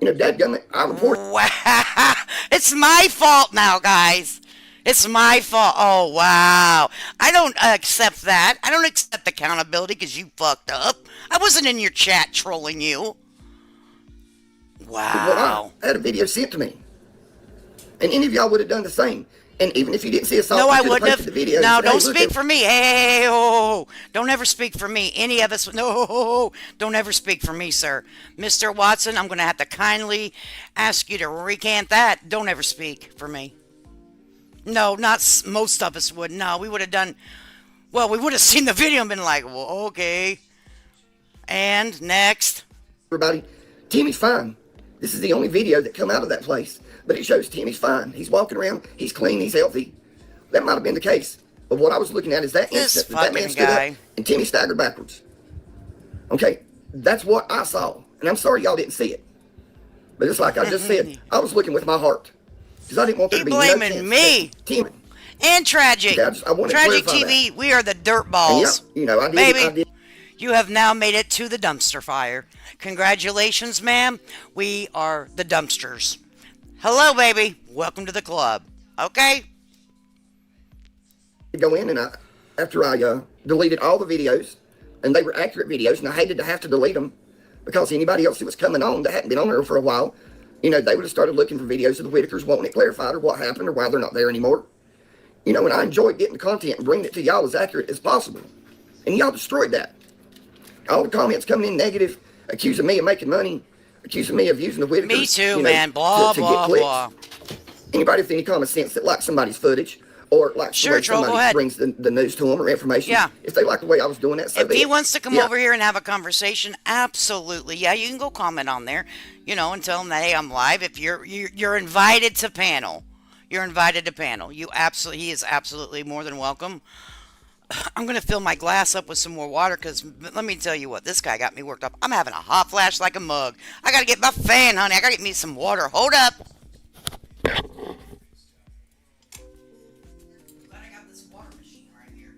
You know, dadgummit, I report. Wow. It's my fault now, guys. It's my fault. Oh, wow. I don't accept that. I don't accept accountability because you fucked up. I wasn't in your chat trolling you. Wow. I had a video sent to me. And any of y'all would have done the same. And even if you didn't see us all, no, I wouldn't wouldn't have. The video No, say, don't hey, speak for me. Hey, oh, don't ever speak for me. Any of us. No, don't ever speak for me, sir. Mr. Watson, I'm going to have to kindly ask you to recant that. Don't ever speak for me. No, not most of us would. No, we would have done. Well, we would have seen the video and been like, well, okay. And next. Everybody, Timmy's fine. This is the only video that come out of that place. But it shows Timmy's fine. He's walking around. He's clean. He's healthy. That might have been the case. But what I was looking at is that This instant that man fucking stood guy. up and Timmy staggered backwards. Okay? That's what I saw. And I'm sorry y'all didn't see it. But it's like I just said, I was looking with my heart. Because I didn't want there to be no blaming chance me. that Timmy. And Tragic. Okay, I wanted to Tragic clarify TV, that. we are the dirt And balls. yeah, you know, I did. Baby. I did. You have now made it to the dumpster fire. Congratulations, ma'am. We are the dumpsters. Hello, baby. Welcome to the club. Okay? Go in and after I deleted all the videos, and they were accurate videos, and I hated to have to delete them because anybody else that was coming on that hadn't been on there for a while, you know, they would have started looking for videos of the Whitakers wanting it clarified or what happened or why they're not there anymore. You know, and I enjoyed getting the content and bringing it to y'all as accurate as possible. And y'all destroyed that. All the comments coming in negative, accusing me of making money, accusing me of using the Whitakers. Me too, you know, man. Blah, to blah, get clicks. blah. Anybody with any common sense that likes somebody's footage or likes Sure, the way Troll, go somebody ahead. brings the news to them or information, Yeah. if they like the way I was doing that, so If be he it. wants to come Yeah. over here and have a conversation, absolutely. Yeah, you can go comment on there, you know, and tell him that, hey, I'm live. If you're invited to panel. You're invited to panel. He is absolutely more than welcome. I'm going to fill my glass up with some more water because let me tell you what, this guy got me worked up. I'm having a hot flash like a mug. I got to get my fan, honey. I got to get me some water. Hold up. Glad I got this water machine right here.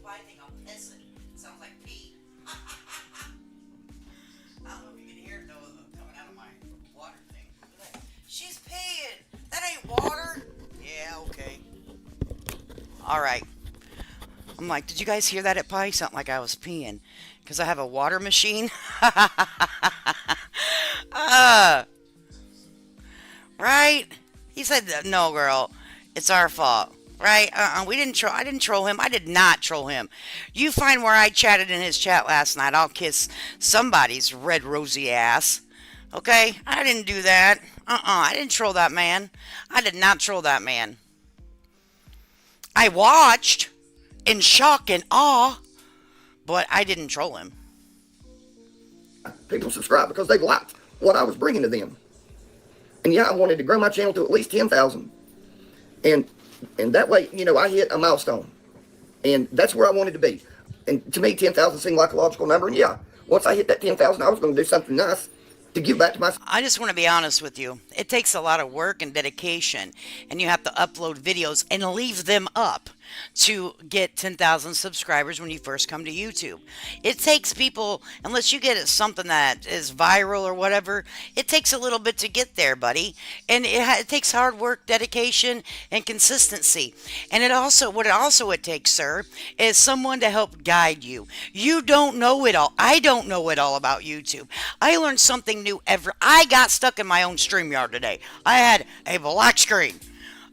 I think I'm pissing. Sounds like pee. I don't know if you can hear it though, coming out of my water thing. Look at that. She's peeing. That ain't water. Yeah, okay. All right. I'm like, did you guys hear that? It probably sounded like I was peeing because I have a water machine. Right? He said, no, girl, it's our fault. Right? We didn't troll. I didn't troll him. I did not troll him. You find where I chatted in his chat last night. I'll kiss somebody's red rosy ass. Okay? I didn't do that. I didn't troll that man. I did not troll that man. I watched in shock and awe, but I didn't troll him. People subscribe because they liked what I was bringing to them. And yeah, I wanted to grow my channel to at least 10,000. And that way, you know, I hit a milestone. And that's where I wanted to be. And to me, 10,000 seemed like a logical number. And yeah, once I hit that 10,000, I was going to do something nice to give back to my... I just want to be honest with you. It takes a lot of work and dedication, and you have to upload videos and leave them up. to get 10,000 subscribers when you first come to YouTube. It takes people, unless you get it something that is viral or whatever, it takes a little bit to get there, buddy. And it takes hard work, dedication, and consistency. And what it takes, sir, is someone to help guide you. You don't know it all. I don't know it all about YouTube. I learned something new every. I got stuck in my own StreamYard today. I had a black screen.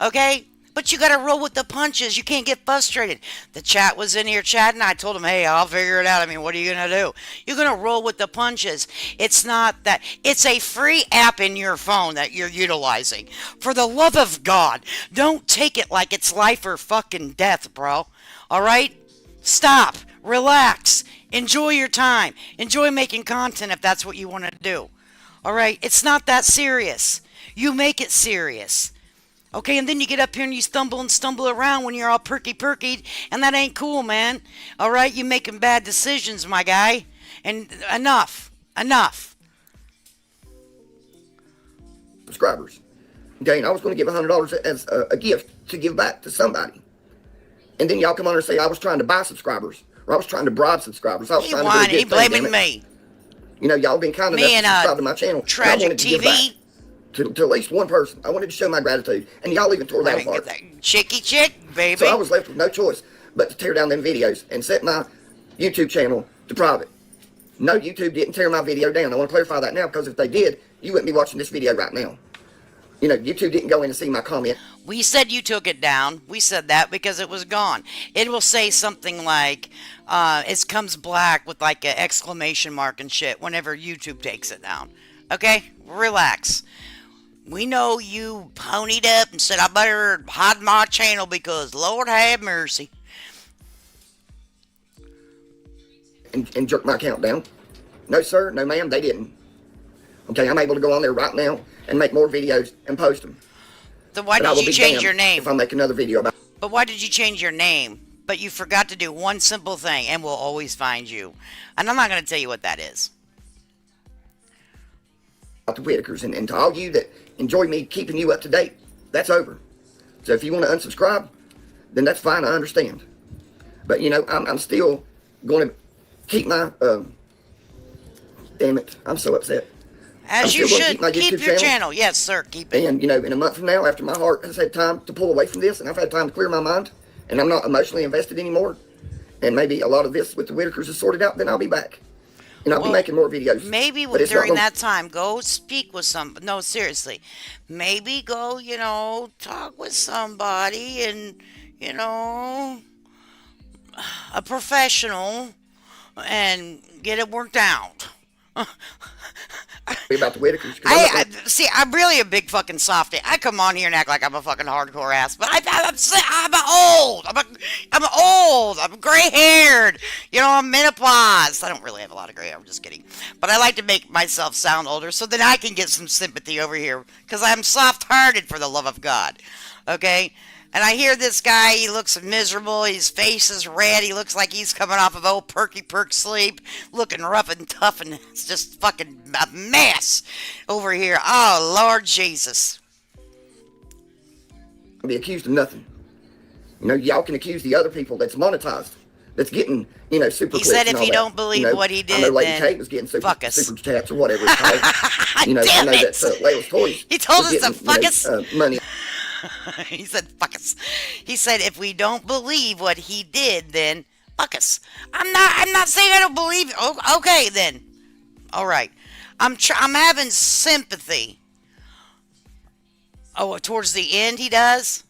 Okay? But you gotta roll with the punches. You can't get frustrated. The chat was in here chatting. I told them, hey, I'll figure it out. I mean, what are you gonna do? You're gonna roll with the punches. It's not that. It's a free app in your phone that you're utilizing. For the love of God, don't take it like it's life or fucking death, bro. All right? Stop. Relax. Enjoy your time. Enjoy making content if that's what you want to do. All right? It's not that serious. You make it serious. Okay, and then you get up here and you stumble around when you're all perky, and that ain't cool, man. All right, you making bad decisions, my guy. And enough. Subscribers. Okay, and I was going to give $100 as a gift to give back to somebody. And then y'all come on and say I was trying to buy subscribers, or I was trying to bribe subscribers. I was trying to do a good He thing, blaming me. You know, y'all been kind enough to subscribe to my channel. Tragic TV. To at least one person. I wanted to show my gratitude. And y'all even tore that apart. Chicky chick, baby. So I was left with no choice but to tear down them videos and set my YouTube channel to private. No, YouTube didn't tear my video down. I want to clarify that now, because if they did, you wouldn't be watching this video right now. You know, YouTube didn't go in and see my comment. We said you took it down. We said that because it was gone. It will say something like, it comes black with like an exclamation mark and shit whenever YouTube takes it down. Okay? Relax. We know you ponied up and said, I better hide my channel because Lord have mercy. And jerk my account down. No, sir. No, ma'am. They didn't. Okay, I'm able to go on there right now and make more videos and post them. So why did you change your name? If I make another video about. But why did you change your name? But you forgot to do one simple thing, and we'll always find you. And I'm not going to tell you what that is. The Whitakers, and to all you that enjoy me keeping you up to date, that's over. So if you want to unsubscribe, then that's fine. I understand. But you know, I'm still going to keep my. Damn it! I'm so upset. As you should. Keep your channel. Yes, sir. Keep it. And you know, in a month from now, after my heart has had time to pull away from this, and I've had time to clear my mind, and I'm not emotionally invested anymore, and maybe a lot of this with the Whitakers is sorted out, then I'll be back. And I'll be making more videos. Maybe during that time, go speak with no, seriously. Maybe go, talk with somebody and, a professional and get it worked out. About the Whitakers. See, I'm really a big fucking softy. I come on here and act like I'm a fucking hardcore ass, but I'm old. I'm old. I'm gray-haired. I'm menopause. I don't really have a lot of gray hair. I'm just kidding. But I like to make myself sound older so that I can get some sympathy over here, because I'm soft-hearted, for the love of God. Okay? And I hear this guy, he looks miserable, his face is red, he looks like he's coming off of old perky sleep, looking rough and tough, and it's just fucking a mess over here. Oh, Lord Jesus. I'll be accused of nothing. Y'all can accuse the other people that's monetized, that's getting, super. He said if you don't believe what he did, I know Lady Kate was getting super chats or whatever it's called. I know that Layla's Toys. He told us to fuck us. Money. He said, fuck us. He said, if we don't believe what he did, then fuck us. I'm not saying I don't believe it. Oh, okay, then. All right. I'm having sympathy. Oh, towards the end he does?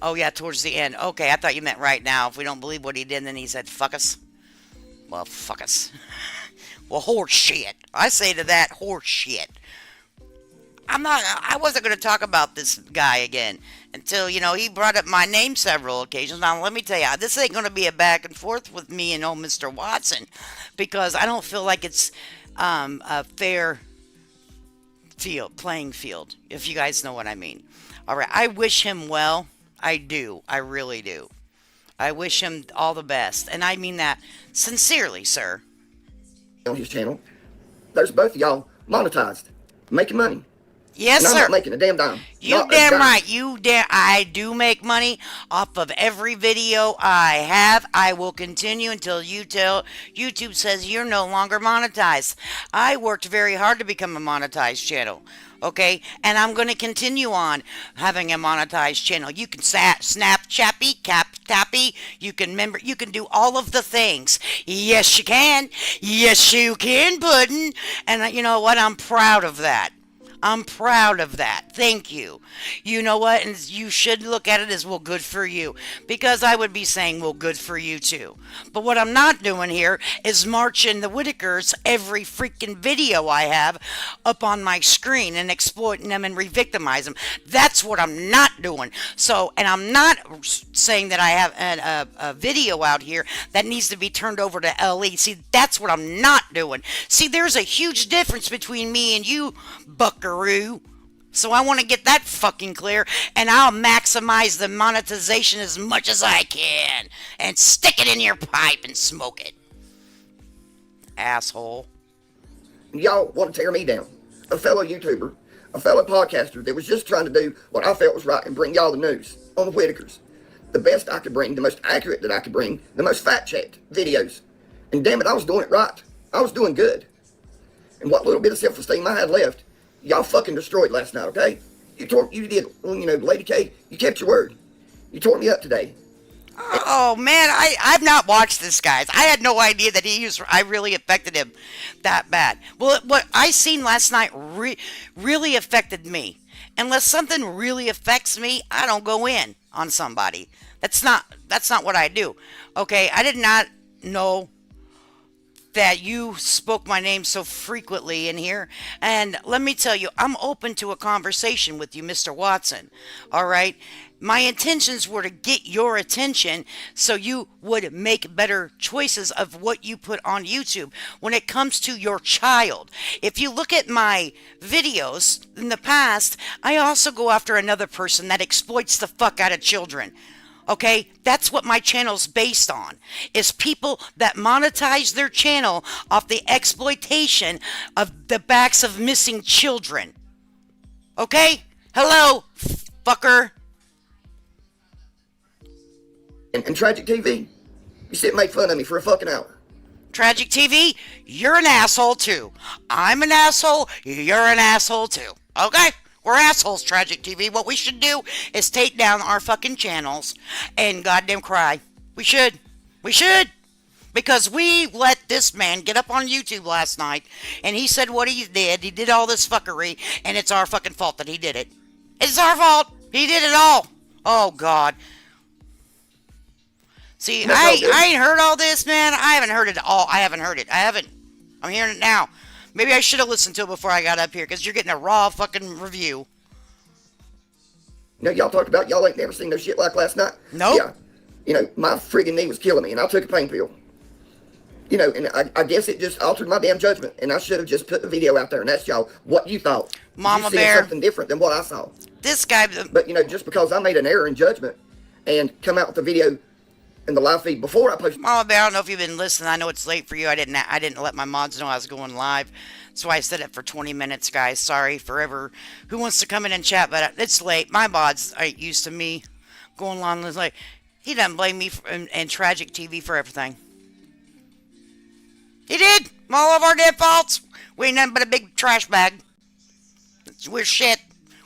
Oh, yeah, towards the end. Okay, I thought you meant right now. If we don't believe what he did, then he said, fuck us. Well, fuck us. Well, horse shit. I say to that, horse shit. I wasn't going to talk about this guy again until, he brought up my name several occasions. Now, let me tell you, this ain't going to be a back and forth with me and old Mr. Watson, because I don't feel like it's a fair playing field, if you guys know what I mean. All right, I wish him well. I do. I really do. I wish him all the best, and I mean that sincerely, sir. On his channel, there's both of y'all monetized, making money. Yes, And I'm sir. not making a damn dime. You Not a damn dime. right. I do make money off of every video I have. I will continue until YouTube says you're no longer monetized. I worked very hard to become a monetized channel. Okay, and I'm going to continue on having a monetized channel. You can snap chappy, tappy. You can do all of the things. Yes, you can. Yes, you can, Puddin'. And you know what? I'm proud of that. I'm proud of that. Thank you. You know what? And you should look at it as, well, good for you. Because I would be saying, well, good for you too. But what I'm not doing here is marching the Whitakers every freaking video I have up on my screen and exploiting them and re-victimize them. That's what I'm not doing. So, and I'm not saying that I have a video out here that needs to be turned over to LE. See, that's what I'm not doing. See, there's a huge difference between me and you, Buckaroo. So I want to get that fucking clear, and I'll maximize the monetization as much as I can and stick it in your pipe and smoke it. Asshole. Y'all want to tear me down. A fellow YouTuber, a fellow podcaster that was just trying to do what I felt was right and bring y'all the news on the Whitakers. The best I could bring, the most accurate that I could bring, the most fact-checked videos. And damn it, I was doing it right. I was doing good. And what little bit of self-esteem I had left, y'all fucking destroyed last night, okay? You did, Lady K, you kept your word. You tore me up today. Oh man, I've not watched this, guys. I had no idea that I really affected him that bad. Well, what I seen last night really affected me. Unless something really affects me, I don't go in on somebody. That's not what I do. Okay, I did not know that you spoke my name so frequently in here. And let me tell you, I'm open to a conversation with you, Mr. Watson. All right? My intentions were to get your attention so you would make better choices of what you put on YouTube when it comes to your child. If you look at my videos in the past, I also go after another person that exploits the fuck out of children. Okay, that's what my channel's based on, is people that monetize their channel off the exploitation of the backs of missing children. Okay? Hello, fucker. And Tragic TV, you sit and make fun of me for a fucking hour. Tragic TV, you're an asshole too. I'm an asshole, you're an asshole too. Okay? We're assholes, Tragic TV. What we should do is take down our fucking channels and goddamn cry. We should. We should. Because we let this man get up on YouTube last night and he said what he did. He did all this fuckery and it's our fucking fault that he did it. It's our fault. He did it all. Oh, God. See, I ain't heard all this, man. I haven't heard it all. I haven't heard it. I'm hearing it now. Maybe I should have listened to it before I got up here, because you're getting a raw fucking review. Y'all talked about y'all ain't never seen no shit like last night. Nope. Yeah. My friggin' knee was killing me, and I took a pain pill. And I guess it just altered my damn judgment, and I should have just put the video out there and asked y'all what you thought. Mama you see Bear. Something different than what I saw. This guy. But just because I made an error in judgment and come out with the video in the live feed before I posted. Mama Bear, I don't know if you've been listening. I know it's late for you. I didn't let my mods know I was going live. That's why I said it for 20 minutes, guys. Sorry forever. Who wants to come in and chat? But it's late. My mods are used to me going on late. He doesn't blame me and Tragic TV for everything. He did. All of our dead faults. We ain't nothing but a big trash bag. We're shit.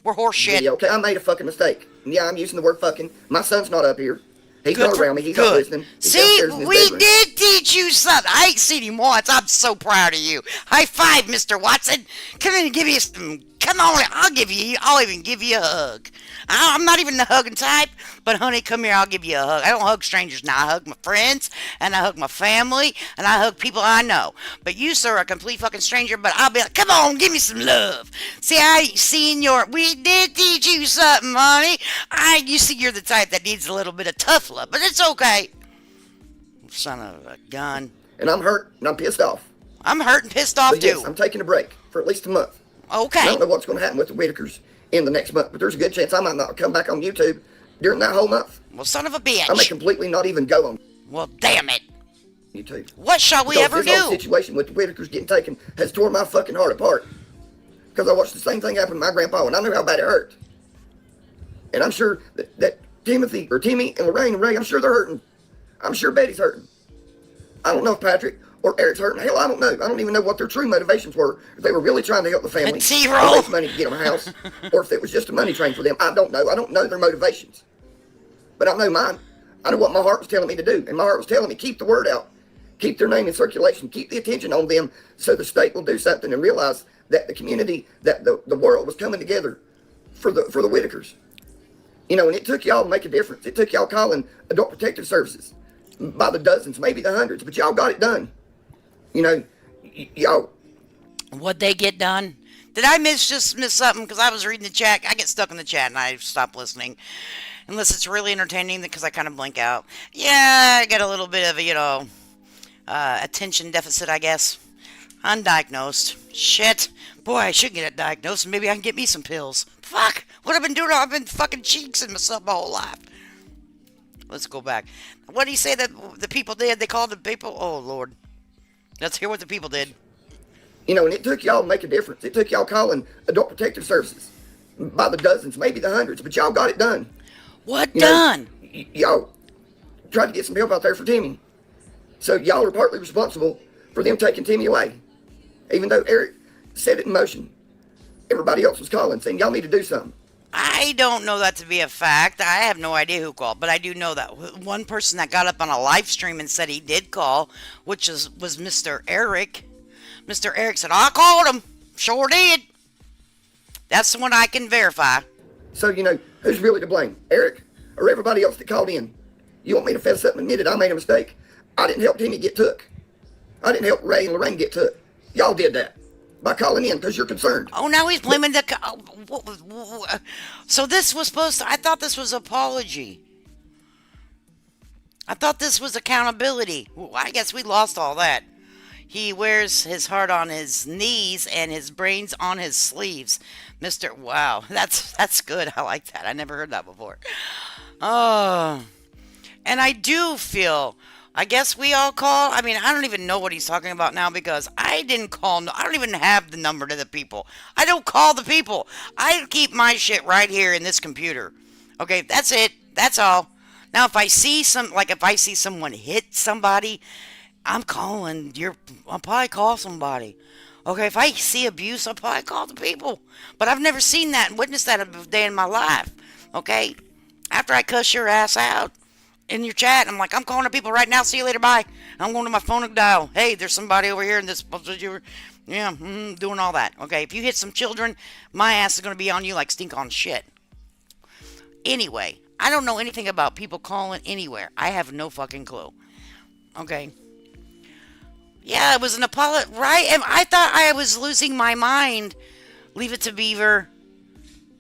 We're horse shit. Okay, I made a fucking mistake. Yeah, I'm using the word fucking. My son's not up here. He's not around me. He's not listening. He's See, we did teach you something. I ain't seen him once. I'm so proud of you. High five, Mr. Watson. Come in and give me some. Come on, I'll even give you a hug. I'm not even the hugging type, but honey, come here, I'll give you a hug. I don't hug strangers now. I hug my friends, and I hug my family, and I hug people I know. But you, sir, are a complete fucking stranger, but I'll be like, come on, give me some love. See, I ain't seen we did teach you something, honey. You see, you're the type that needs a little bit of tough love, but it's okay. Son of a gun. And I'm hurt, and I'm pissed off. I'm hurt and pissed off, but yes, too. I'm taking a break for at least a month. Okay. I don't know what's going to happen with the Whitakers in the next month, but there's a good chance I might not come back on YouTube during that whole month. Well, son of a bitch. I may completely not even go on Well, damn it. YouTube. What shall we ever This do? whole situation with the Whitakers getting taken has torn my fucking heart apart. because I watched the same thing happen to my grandpa, and I knew how bad it hurt. And I'm sure that Timmy and Lorraine and Ray, I'm sure they're hurting. I'm sure Betty's hurting. I don't know if Patrick or Eric's hurting. Hell, I don't know. I don't even know what their true motivations were. If they were really trying to help the family, T-roll. raise money to get them a house, or if it was just a money train for them. I don't know. I don't know their motivations. But I know mine. I know what my heart was telling me to do. And my heart was telling me, keep the word out. Keep their name in circulation. Keep the attention on them so the state will do something and realize that the community, that the world was coming together for the Whitakers. You know, and it took y'all to make a difference. It took y'all calling Adult Protective Services by the dozens, maybe the hundreds, but y'all got it done. You know, y'all. What'd they get done? Did I miss something? Because I was reading the chat. I get stuck in the chat and I stop listening. Unless it's really entertaining, because I kind of blink out. Yeah, I get a little bit of a, attention deficit, I guess. Undiagnosed. Shit. Boy, I should get it diagnosed and maybe I can get me some pills. Fuck. What I've been doing, I've been fucking cheeksing myself my whole life. Let's go back. What did he say that the people did? They called the people? Oh, Lord. Let's hear what the people did. You know, and it took y'all to make a difference. It took y'all calling Adult Protective Services by the dozens, maybe the hundreds, but y'all got it done. What done? Y'all tried to get some help out there for Timmy. So y'all are partly responsible for them taking Timmy away. Even though Eric set it in motion. Everybody else was calling, saying y'all need to do something. I don't know that to be a fact. I have no idea who called, but I do know that one person that got up on a live stream and said he did call, which was Mr. Eric. Mr. Eric said, I called him. Sure did. That's the one I can verify. So, you know, who's really to blame? Eric or everybody else that called in? You want me to fess up and admit it? I made a mistake. I didn't help Timmy get took. I didn't help Ray and Lorraine get took. Y'all did that by calling in because you're concerned. Oh, now he's blaming the... So this was supposed to... I thought this was apology. I thought this was accountability. Well, I guess we lost all that. He wears his heart on his knees and his brains on his sleeves. Wow, that's good. I like that. I never heard that before. Oh, and I do feel... I guess we all call. I mean, I don't even know what he's talking about now because I didn't call. I don't even have the number to the people. I don't call the people. I keep my shit right here in this computer. Okay, that's it. That's all. Now, if I see someone hit somebody, I'm calling. I'll probably call somebody. Okay, if I see abuse, I'll probably call the people. But I've never seen that and witnessed that a day in my life. Okay, after I cuss your ass out in your chat, I'm like, I'm calling the people right now. See you later. Bye. I'm going to my phone and dial. Hey, there's somebody over here in this. Yeah, doing all that. Okay, if you hit some children, my ass is going to be on you like stink on shit. Anyway, I don't know anything about people calling anywhere. I have no fucking clue. Okay. Yeah, it was an apology, right? And I thought I was losing my mind. Leave it to Beaver.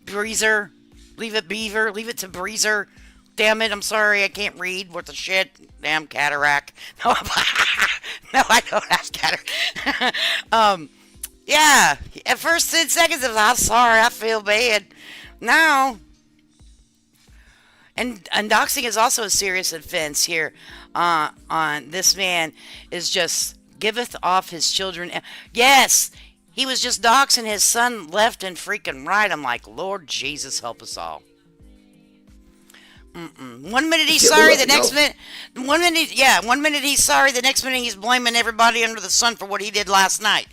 Breezer. Leave it Beaver. Leave it to Breezer. Damn it, I'm sorry, I can't read. What the shit? Damn cataract. No, no, I don't have cataract. Yeah, at first 10 seconds, I'm sorry, I feel bad. Now, and doxing is also a serious offense here. On this man is just giveth off his children. Yes, he was just doxing his son left and freaking right. I'm like, Lord Jesus, help us all. 1 minute he's sorry, the next minute, 1 minute he's sorry, the next minute he's blaming everybody under the sun for what he did last night.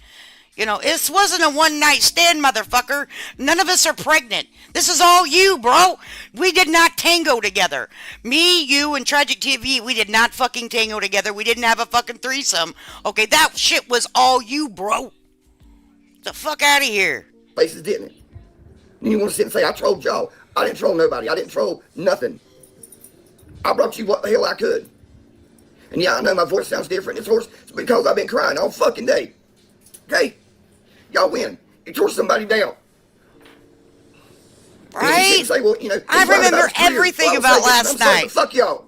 You know, this wasn't a one night stand, motherfucker. None of us are pregnant. This is all you, bro. We did not tango together. Me, you, and Tragic TV, we did not fucking tango together. We didn't have a fucking threesome. Okay, that shit was all you, bro. Get the fuck out of here. Places, didn't it? And you want to sit and say, I trolled y'all. I didn't troll nobody. I didn't troll nothing. I brought you what the hell I could. And yeah, I know my voice sounds different. It's because I've been crying all fucking day. Okay? Y'all win. You tore somebody down. Right? Say, well, you know, I remember everything about last night. Fuck y'all.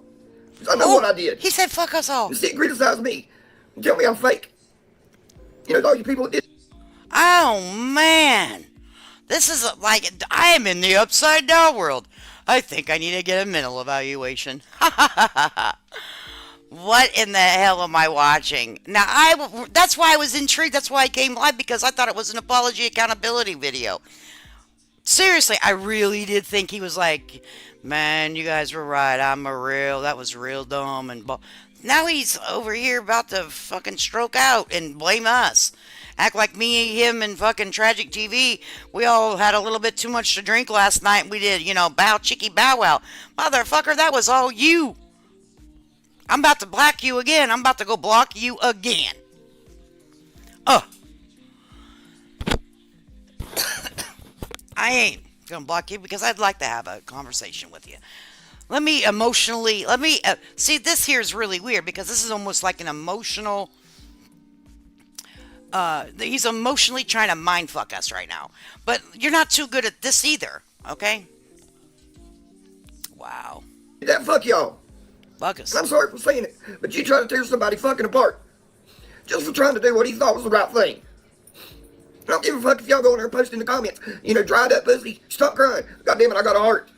I know what I did. He said fuck us all. You sit and criticize me. And tell me I'm fake. You know, all you people that did. Oh, man. This is like, I am in the upside down world. I think I need to get a mental evaluation. What in the hell am I watching? Now, that's why I was intrigued. That's why I came live, because I thought it was an apology accountability video. Seriously, I really did think he was like, man, you guys were right. That was real dumb. Now he's over here about to fucking stroke out and blame us. Act like me, him, and fucking Tragic TV, we all had a little bit too much to drink last night. We did, bow chicky bow wow. Motherfucker, that was all you. I'm about to block you again. I'm about to go block you again. I ain't gonna block you because I'd like to have a conversation with you. See, this here is really weird because this is almost like an emotional, he's emotionally trying to mindfuck us right now. But you're not too good at this either, okay? Wow. Yeah, fuck y'all. Fuck us. And I'm sorry for saying it, but you try to tear somebody fucking apart just for trying to do what he thought was the right thing. I don't give a fuck if y'all go in there and post in the comments, dried up pussy, stop crying. God damn it, I got a heart.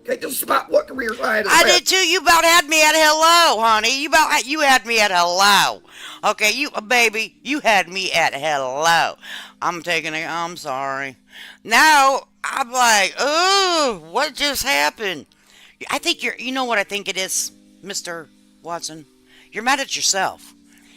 Okay, just spot what careers I had. I did too. You about had me at hello, honey. You had me at hello. Okay, baby, you had me at hello. I'm sorry. Now I'm like, oh, what just happened? I think you know what I think it is, Mr. Watson? You're mad at yourself.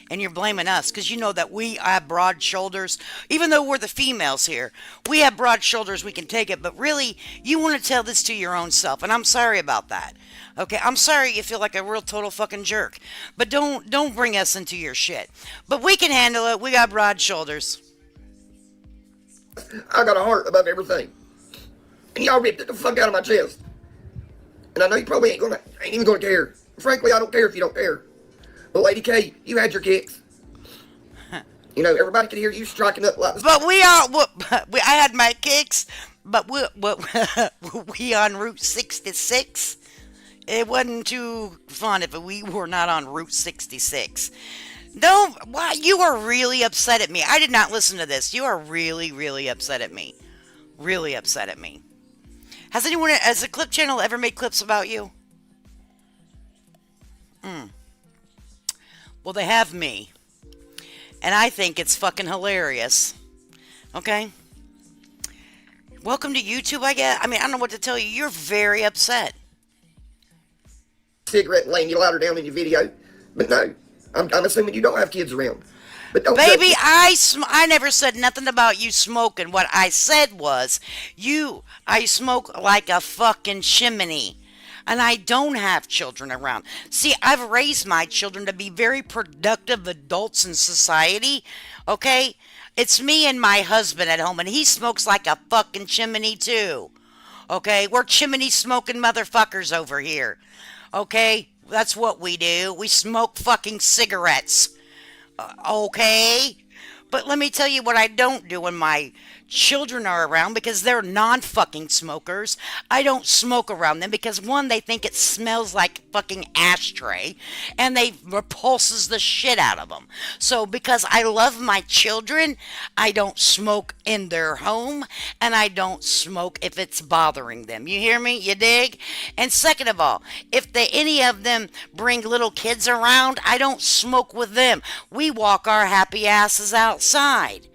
And you're blaming us because you know that we have broad shoulders. Even though we're the females here, we have broad shoulders. We can take it. But really, you want to tell this to your own self. And I'm sorry about that. Okay, I'm sorry you feel like a real total fucking jerk. But don't bring us into your shit. But we can handle it. We got broad shoulders. I got a heart above everything. And y'all ripped it the fuck out of my chest. And I know you probably ain't even gonna care. Frankly, I don't care if you don't care. But Lady K, you had your kicks. Everybody could hear you striking up like this. But I had my kicks, but we on Route 66. It wasn't too fun if we were not on Route 66. Why you are really upset at me. I did not listen to this. You are really, really upset at me. Really upset at me. Has a clip channel ever made clips about you? Well, they have me. And I think it's fucking hilarious. Okay? Welcome to YouTube, I guess. I don't know what to tell you. You're very upset. Cigarette laying you louder down in your video. But no, I'm assuming you don't have kids around. But don't Baby, I never said nothing about you smoking. What I said was, I smoke like a fucking chimney. And I don't have children around. See, I've raised my children to be very productive adults in society. Okay? It's me and my husband at home, and he smokes like a fucking chimney too. Okay? We're chimney smoking motherfuckers over here. Okay? That's what we do. We smoke fucking cigarettes. Okay? But let me tell you what I don't do when my children are around, because they're non-fucking smokers. I don't smoke around them because, one, they think it smells like fucking ashtray, and they repulses the shit out of them. So because I love my children, I don't smoke in their home, and I don't smoke if it's bothering them. You hear me? You dig? And second of all, if any of them bring little kids around, I don't smoke with them. We walk our happy asses outside.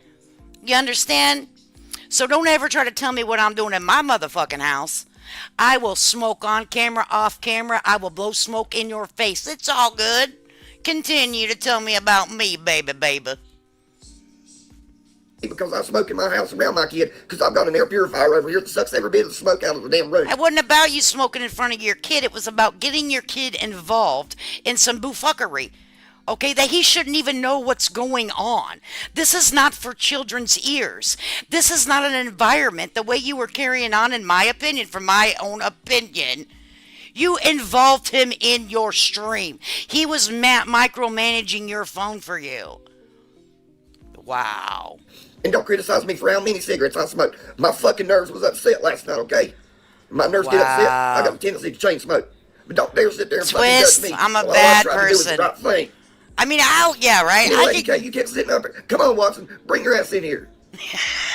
You understand? So don't ever try to tell me what I'm doing in my motherfucking house. I will smoke on camera, off camera. I will blow smoke in your face. It's all good. Continue to tell me about me, baby. Because I smoke in my house around my kid, because I've got an air purifier over here that sucks every bit of the smoke out of the damn room. It wasn't about you smoking in front of your kid. It was about getting your kid involved in some boofuckery. Okay, that he shouldn't even know what's going on. This is not for children's ears. This is not an environment. The way you were carrying on, in my opinion, from my own opinion, you involved him in your stream. He was micromanaging your phone for you. Wow. And don't criticize me for how many cigarettes I smoked. My fucking nerves was upset last night, okay? My nerves get upset. I got a tendency to chain smoke. But don't dare sit there and fucking judge me. I'm a bad person. Right, yeah, right? You kept sitting up there. Come on, Watson. Bring your ass in here.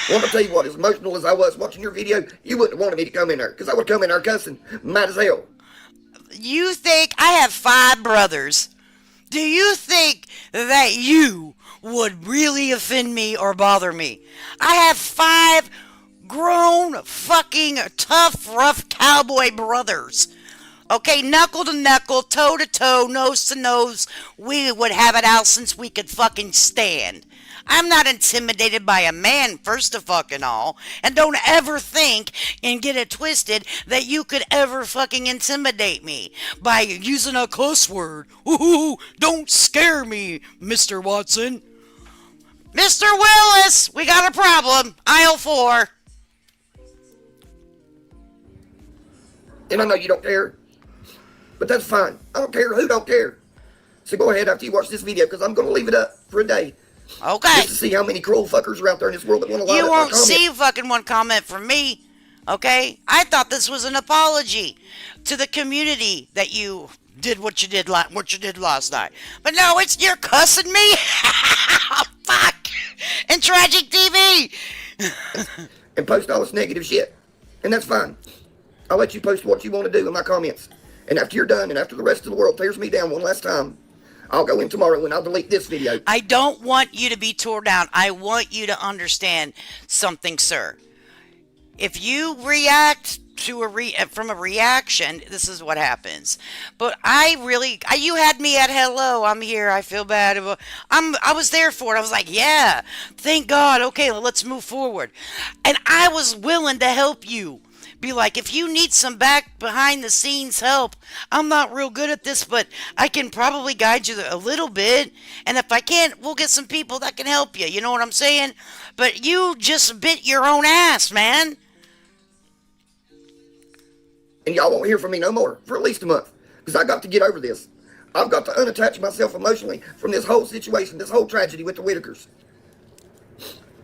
Want to tell you what, as emotional as I was watching your video, you wouldn't have wanted me to come in there, because I would come in there cussing. Might as hell. You think I have 5 brothers? Do you think that you would really offend me or bother me? I have 5 grown, fucking, tough, rough cowboy brothers. Okay, knuckle to knuckle, toe to toe, nose to nose. We would have it out since we could fucking stand. I'm not intimidated by a man, first of fucking all. And don't ever think and get it twisted that you could ever fucking intimidate me by using a cuss word. Ooh, don't scare me, Mr. Watson. Mr. Willis, we got a problem. Aisle 4. And I know you don't care, but that's fine. I don't care who don't care. So go ahead after you watch this video, because I'm going to leave it up for a day. Okay. Just to see how many cruel fuckers are out there in this world that want to lie. You won't see fucking one comment from me. Okay? I thought this was an apology to the community that you did what you did last night. But no, you're cussing me. Fuck. And Tragic TV. And post all this negative shit. And that's fine. I'll let you post what you want to do in my comments. And after you're done, and after the rest of the world tears me down one last time, I'll go in tomorrow and I'll delete this video. I don't want you to be torn down. I want you to understand something, sir. If you react to from a reaction, this is what happens. But you had me at hello. I'm here. I feel bad. I was there for it. I was like, yeah, thank God. Okay, well, let's move forward. And I was willing to help you. Be like, if you need some back behind the scenes help, I'm not real good at this, but I can probably guide you a little bit. And if I can't, we'll get some people that can help you. You know what I'm saying? But you just bit your own ass, man. And y'all won't hear from me no more for at least a month. Because I got to get over this. I've got to unattach myself emotionally from this whole situation, this whole tragedy with the Whitakers.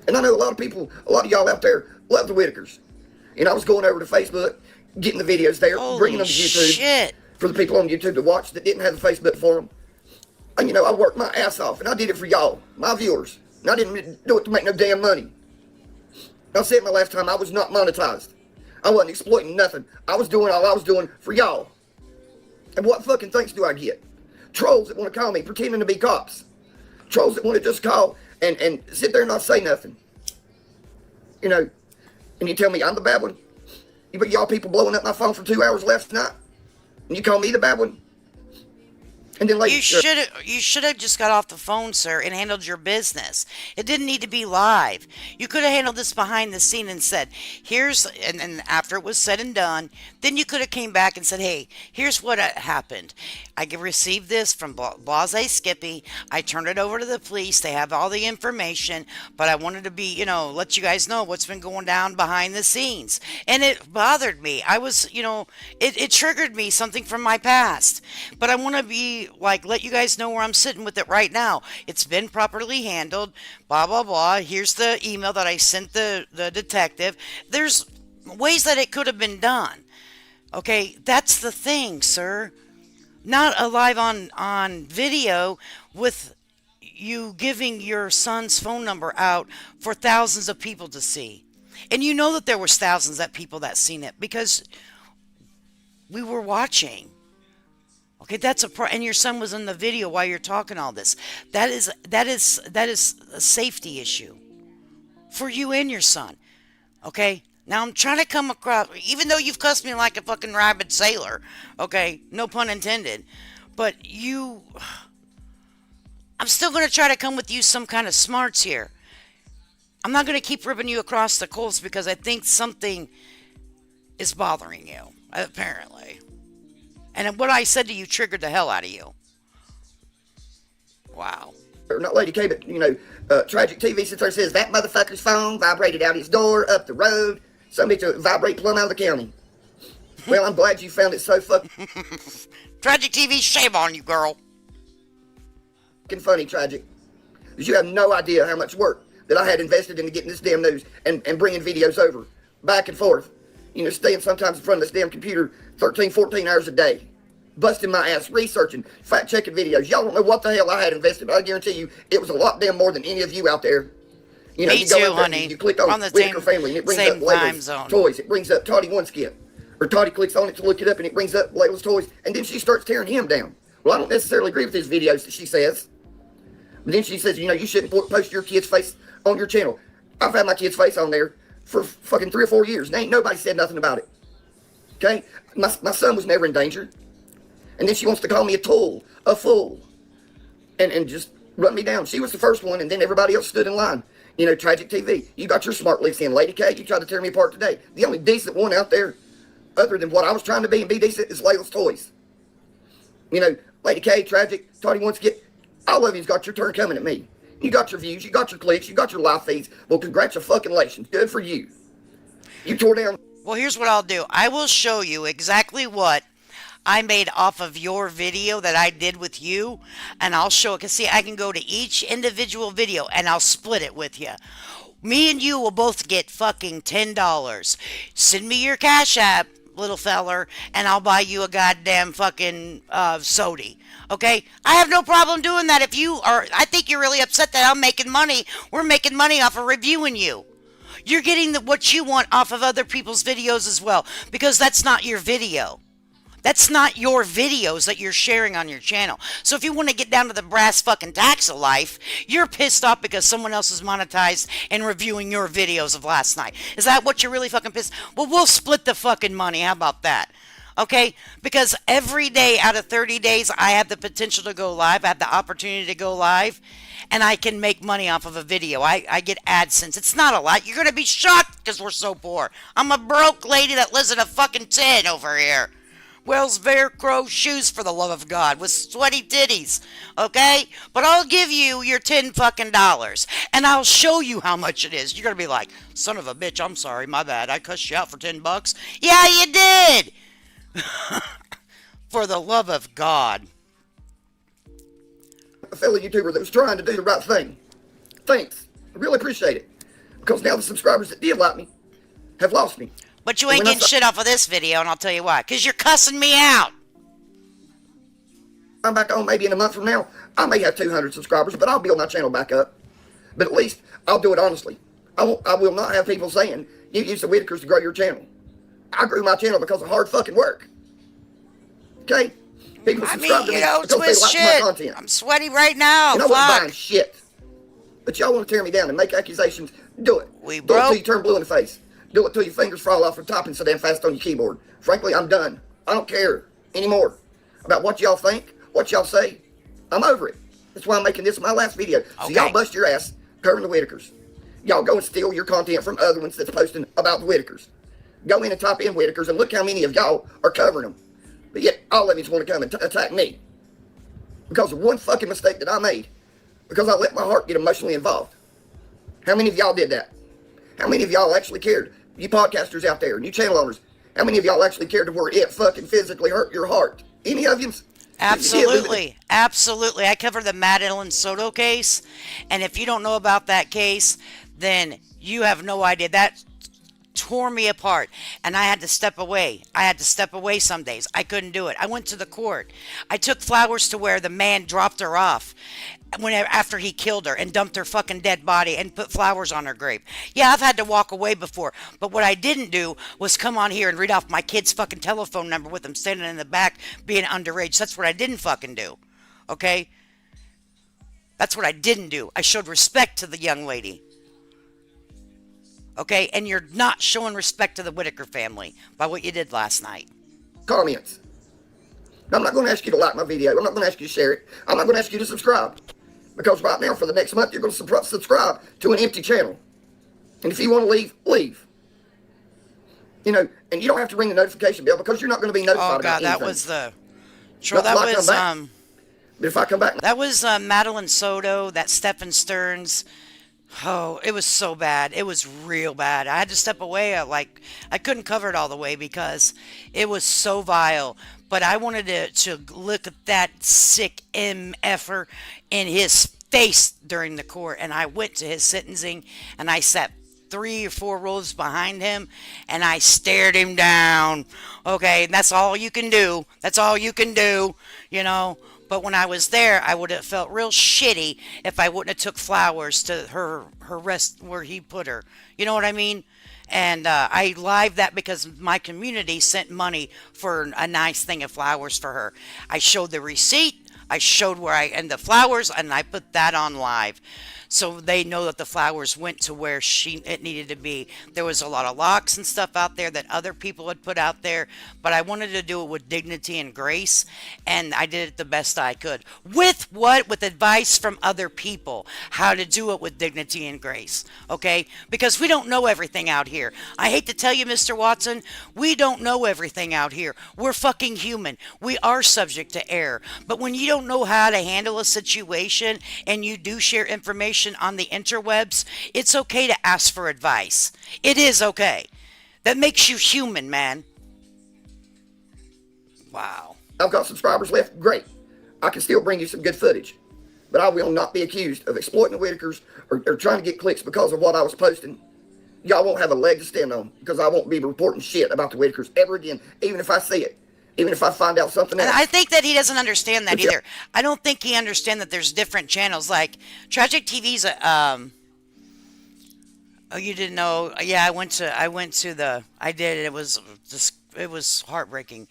And I know a lot of y'all out there love the Whitakers. And I was going over to Facebook, getting the videos there, bringing them to YouTube. Shit. For the people on YouTube to watch that didn't have the Facebook for them. And I worked my ass off, and I did it for y'all, my viewers. And I didn't do it to make no damn money. I said it my last time, I was not monetized. I wasn't exploiting nothing. I was doing all I was doing for y'all. And what fucking thanks do I get? Trolls that want to call me pretending to be cops. Trolls that want to just call and sit there and not say nothing. And you tell me I'm the bad one? Y'all people blowing up my phone for 2 hours last night? And you call me the bad one? And then You should have just got off the phone, sir, and handled your business. It didn't need to be live. You could have handled this behind the scene and said, and after it was said and done, then you could have came back and said, hey, here's what happened. I received this from Blase Skippy. I turned it over to the police. They have all the information, but I wanted to let you guys know what's been going down behind the scenes. And it bothered me. I was, it triggered me, something from my past. But I want to let you guys know where I'm sitting with it right now. It's been properly handled, blah, blah, blah. Here's the email that I sent the detective. There's ways that it could have been done. Okay, that's the thing, sir. Not alive on video with you giving your son's phone number out for thousands of people to see. And you know that there was thousands of people that seen it because we were watching. Okay, and your son was in the video while you're talking all this. That is a safety issue for you and your son. Okay, now I'm trying to come across, even though you've cussed me like a fucking rabid sailor. Okay, no pun intended, but I'm still going to try to come with you some kind of smarts here. I'm not going to keep ripping you across the coals because I think something is bothering you, apparently. And what I said to you triggered the hell out of you. Wow. Or not Lady K, but, Tragic TV sits there and says, that motherfucker's phone vibrated out his door, up the road. Somebody to vibrate plumb out of the county. Well, I'm glad you found it so fucking Tragic TV, shame on you, girl. Funny, Tragic. Because you have no idea how much work that I had invested into getting this damn news and bringing videos over, back and forth. Staying sometimes in front of this damn computer 13, 14 hours a day. Busting my ass, researching, fact-checking videos. Y'all don't know what the hell I had invested, but I guarantee you it was a lot damn more than any of you out there. Me you go too, honey. You click on the Whitaker Family, and it brings up Layla's toys. It brings up Toddy One Skip. Or Toddy clicks on it to look it up, and it brings up Layla's toys, and then she starts tearing him down. Well, I don't necessarily agree with these videos that she says. But then she says, you shouldn't post your kid's face on your channel. I've had my kid's face on there for fucking 3 or 4 years, and ain't nobody said nothing about it. Okay? My son was never in danger. And then she wants to call me a tool, a fool, and just run me down. She was the first one, and then everybody else stood in line. Tragic TV. You got your smart licks in. Lady K, you tried to tear me apart today. The only decent one out there, other than what I was trying to be and be decent, is Layla's Toys. Lady K, Tragic, Toddy wants to get... All of you's got your turn coming at me. You got your views, you got your clicks, you got your live feeds. Well, congratulations. Good for you. You tore down... Well, here's what I'll do. I will show you exactly what I made off of your video that I did with you, and I'll show it. Because, see, I can go to each individual video, and I'll split it with you. Me and you will both get fucking $10. Send me your Cash App, little feller, and I'll buy you a goddamn fucking sody. Okay? I have no problem doing that. If you are, I think you're really upset that I'm making money. We're making money off of reviewing you. You're getting what you want off of other people's videos as well, because that's not your video. That's not your videos that you're sharing on your channel. So if you want to get down to the brass fucking tacks of life, you're pissed off because someone else is monetized and reviewing your videos of last night. Is that what you're really fucking pissed? Well, we'll split the fucking money. How about that? Okay? Because every day out of 30 days, I have the potential to go live. I have the opportunity to go live. And I can make money off of a video. I get AdSense. It's not a lot. You're going to be shocked because we're so poor. I'm a broke lady that lives in a fucking tin over here. Wears Velcro shoes, for the love of God, with sweaty titties, okay? But I'll give you your $10 fucking dollars, and I'll show you how much it is. You're gonna be like, son of a bitch, I'm sorry, my bad. I cussed you out for $10. Yeah, you did. For the love of God. A fellow YouTuber that was trying to do the right thing. Thanks. I really appreciate it. Because now the subscribers that did like me have lost me. But you ain't getting shit off of this video, and I'll tell you why. Because you're cussing me out. I'm back on maybe in a month from now. I may have 200 subscribers, but I'll build my channel back up. But at least I'll do it honestly. I will not have people saying, you use the Whitakers to grow your channel. I grew my channel because of hard fucking work. Okay? People subscribe to me because they like my content. I'm sweaty right now. And I wasn't buying shit. But y'all want to tear me down and make accusations. Do it. Do it till you turn blue in the face. Do it till your fingers fall off from typing so damn fast on your keyboard. Frankly, I'm done. I don't care anymore about what y'all think, what y'all say. I'm over it. That's why I'm making this my last video. Okay. So y'all bust your ass covering the Whitakers. Y'all go and steal your content from other ones that's posting about the Whitakers. Go in and type in Whitakers and look how many of y'all are covering them. But yet, all of you want to come and attack me. Because of one fucking mistake that I made. Because I let my heart get emotionally involved. How many of y'all did that? How many of y'all actually cared? You podcasters out there, and you channel owners, how many of y'all actually cared to where it fucking physically hurt your heart? Any of you? Absolutely. Absolutely. I covered the Madeline Soto case, and if you don't know about that case, then you have no idea. That tore me apart, and I had to step away. I had to step away some days. I couldn't do it. I went to the court. I took flowers to where the man dropped her off after he killed her and dumped her fucking dead body and put flowers on her grave. Yeah, I've had to walk away before, but what I didn't do was come on here and read off my kid's fucking telephone number with them standing in the back being underage. That's what I didn't fucking do. Okay? That's what I didn't do. I showed respect to the young lady. Okay? And you're not showing respect to the Whitaker family by what you did last night. Comments. I'm not going to ask you to like my video. I'm not going to ask you to share it. I'm not going to ask you to subscribe. Because right now, for the next month, you're going to subscribe to an empty channel. And if you want to leave, leave. You know, and you don't have to ring the notification bell because you're not going to be notified about anything. Oh, God, that was the... Sure, that was... But if I come back... That was Madeline Soto, that Stephen Stearns... Oh, it was so bad. It was real bad. I had to step away. I couldn't cover it all the way because it was so vile. But I wanted to look at that sick MFer in his face during the court. And I went to his sentencing and I sat 3 or 4 rows behind him and I stared him down. Okay, and that's all you can do. That's all you can do, you know. But when I was there, I would have felt real shitty if I wouldn't have took flowers to her rest where he put her. You know what I mean? And I live that because my community sent money for a nice thing of flowers for her. I showed the receipt. I showed where I and the flowers, and I put that on live, so they know that the flowers went to where it needed to be. There was a lot of locks and stuff out there that other people had put out there, but I wanted to do it with dignity and grace, and I did it the best I could. With what? With advice from other people, how to do it with dignity and grace. Okay? Because we don't know everything out here. I hate to tell you, Mr. Watson, we don't know everything out here. We're fucking human. We are subject to error. But when you don't know how to handle a situation and you do share information on the interwebs, it's okay to ask for advice. It is okay. That makes you human, man. Wow. I've got subscribers left. Great. I can still bring you some good footage. But I will not be accused of exploiting the Whitakers or trying to get clicks because of what I was posting. Y'all won't have a leg to stand on because I won't be reporting shit about the Whitakers ever again, even if I see it. Even if I find out something else. And I think that he doesn't understand that either. I don't think he understands that there's different channels. Like Tragic TV's oh, you didn't know? Yeah, I did. It was heartbreaking.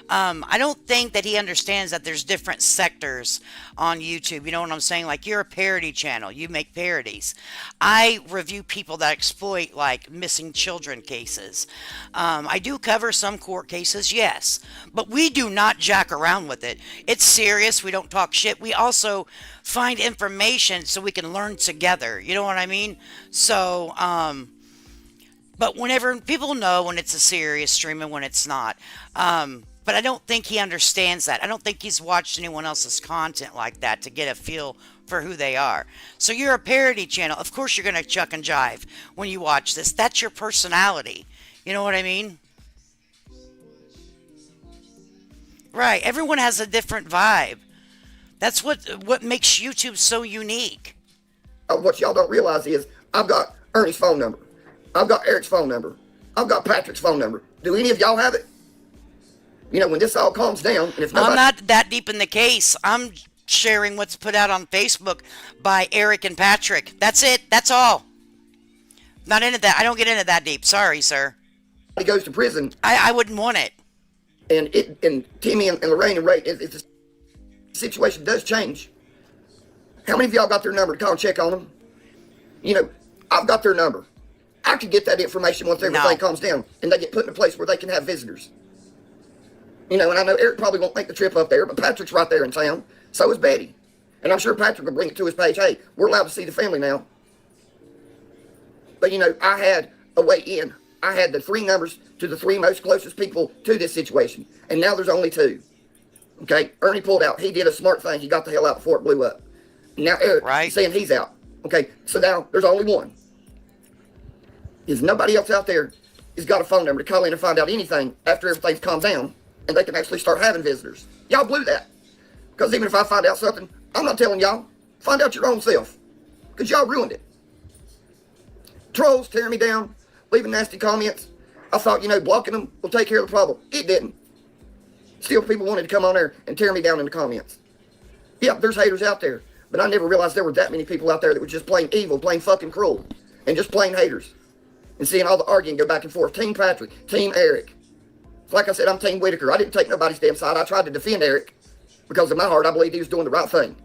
I don't think that he understands that there's different sectors on YouTube. You know what I'm saying? Like, you're a parody channel. You make parodies. I review people that exploit, like, missing children cases. I do cover some court cases, yes. But we do not jack around with it. It's serious. We don't talk shit. We also find information so we can learn together. You know what I mean? So, but whenever people know when it's a serious stream and when it's not. But I don't think he understands that. I don't think he's watched anyone else's content like that to get a feel for who they are. So you're a parody channel. Of course you're going to chuck and jive when you watch this. That's your personality. You know what I mean? Right. Everyone has a different vibe. That's what makes YouTube so unique. What y'all don't realize is I've got Ernie's phone number. I've got Eric's phone number. I've got Patrick's phone number. Do any of y'all have it? You know, when this all calms down, and if nobody... I'm not that deep in the case. I'm sharing what's put out on Facebook by Eric and Patrick. That's it. That's all. Not into that. I don't get into that deep. Sorry, sir. He goes to prison. I wouldn't want it. And Timmy and Lorraine and Ray, if the situation does change, how many of y'all got their number to call and check on them? You know, I've got their number. I could get that information once everything calms down and they get put in a place where they can have visitors. You know, and I know Eric probably won't make the trip up there, but Patrick's right there in town. So is Betty. And I'm sure Patrick will bring it to his page. Hey, we're allowed to see the family now. But, you know, I had a way in. I had the 3 numbers to the 3 most closest people to this situation. And now there's only 2. Okay? Ernie pulled out. He did a smart thing. He got the hell out before it blew up. Now Eric's saying he's out. Okay? So now there's only 1. Is nobody else out there has got a phone number to call in and find out anything after everything's calmed down and they can actually start having visitors. Y'all blew that. Because even if I find out something, I'm not telling y'all. Find out your own self. Because y'all ruined it. Trolls tearing me down, leaving nasty comments. I thought, you know, blocking them will take care of the problem. It didn't. Still, people wanted to come on there and tear me down in the comments. Yep, there's haters out there. But I never realized there were that many people out there that were just plain evil, plain fucking cruel, and just plain haters. And seeing all the arguing go back and forth. Team Patrick, Team Eric. Like I said, I'm Team Whitaker. I didn't take nobody's damn side. I tried to defend Eric because in my heart, I believed he was doing the right thing.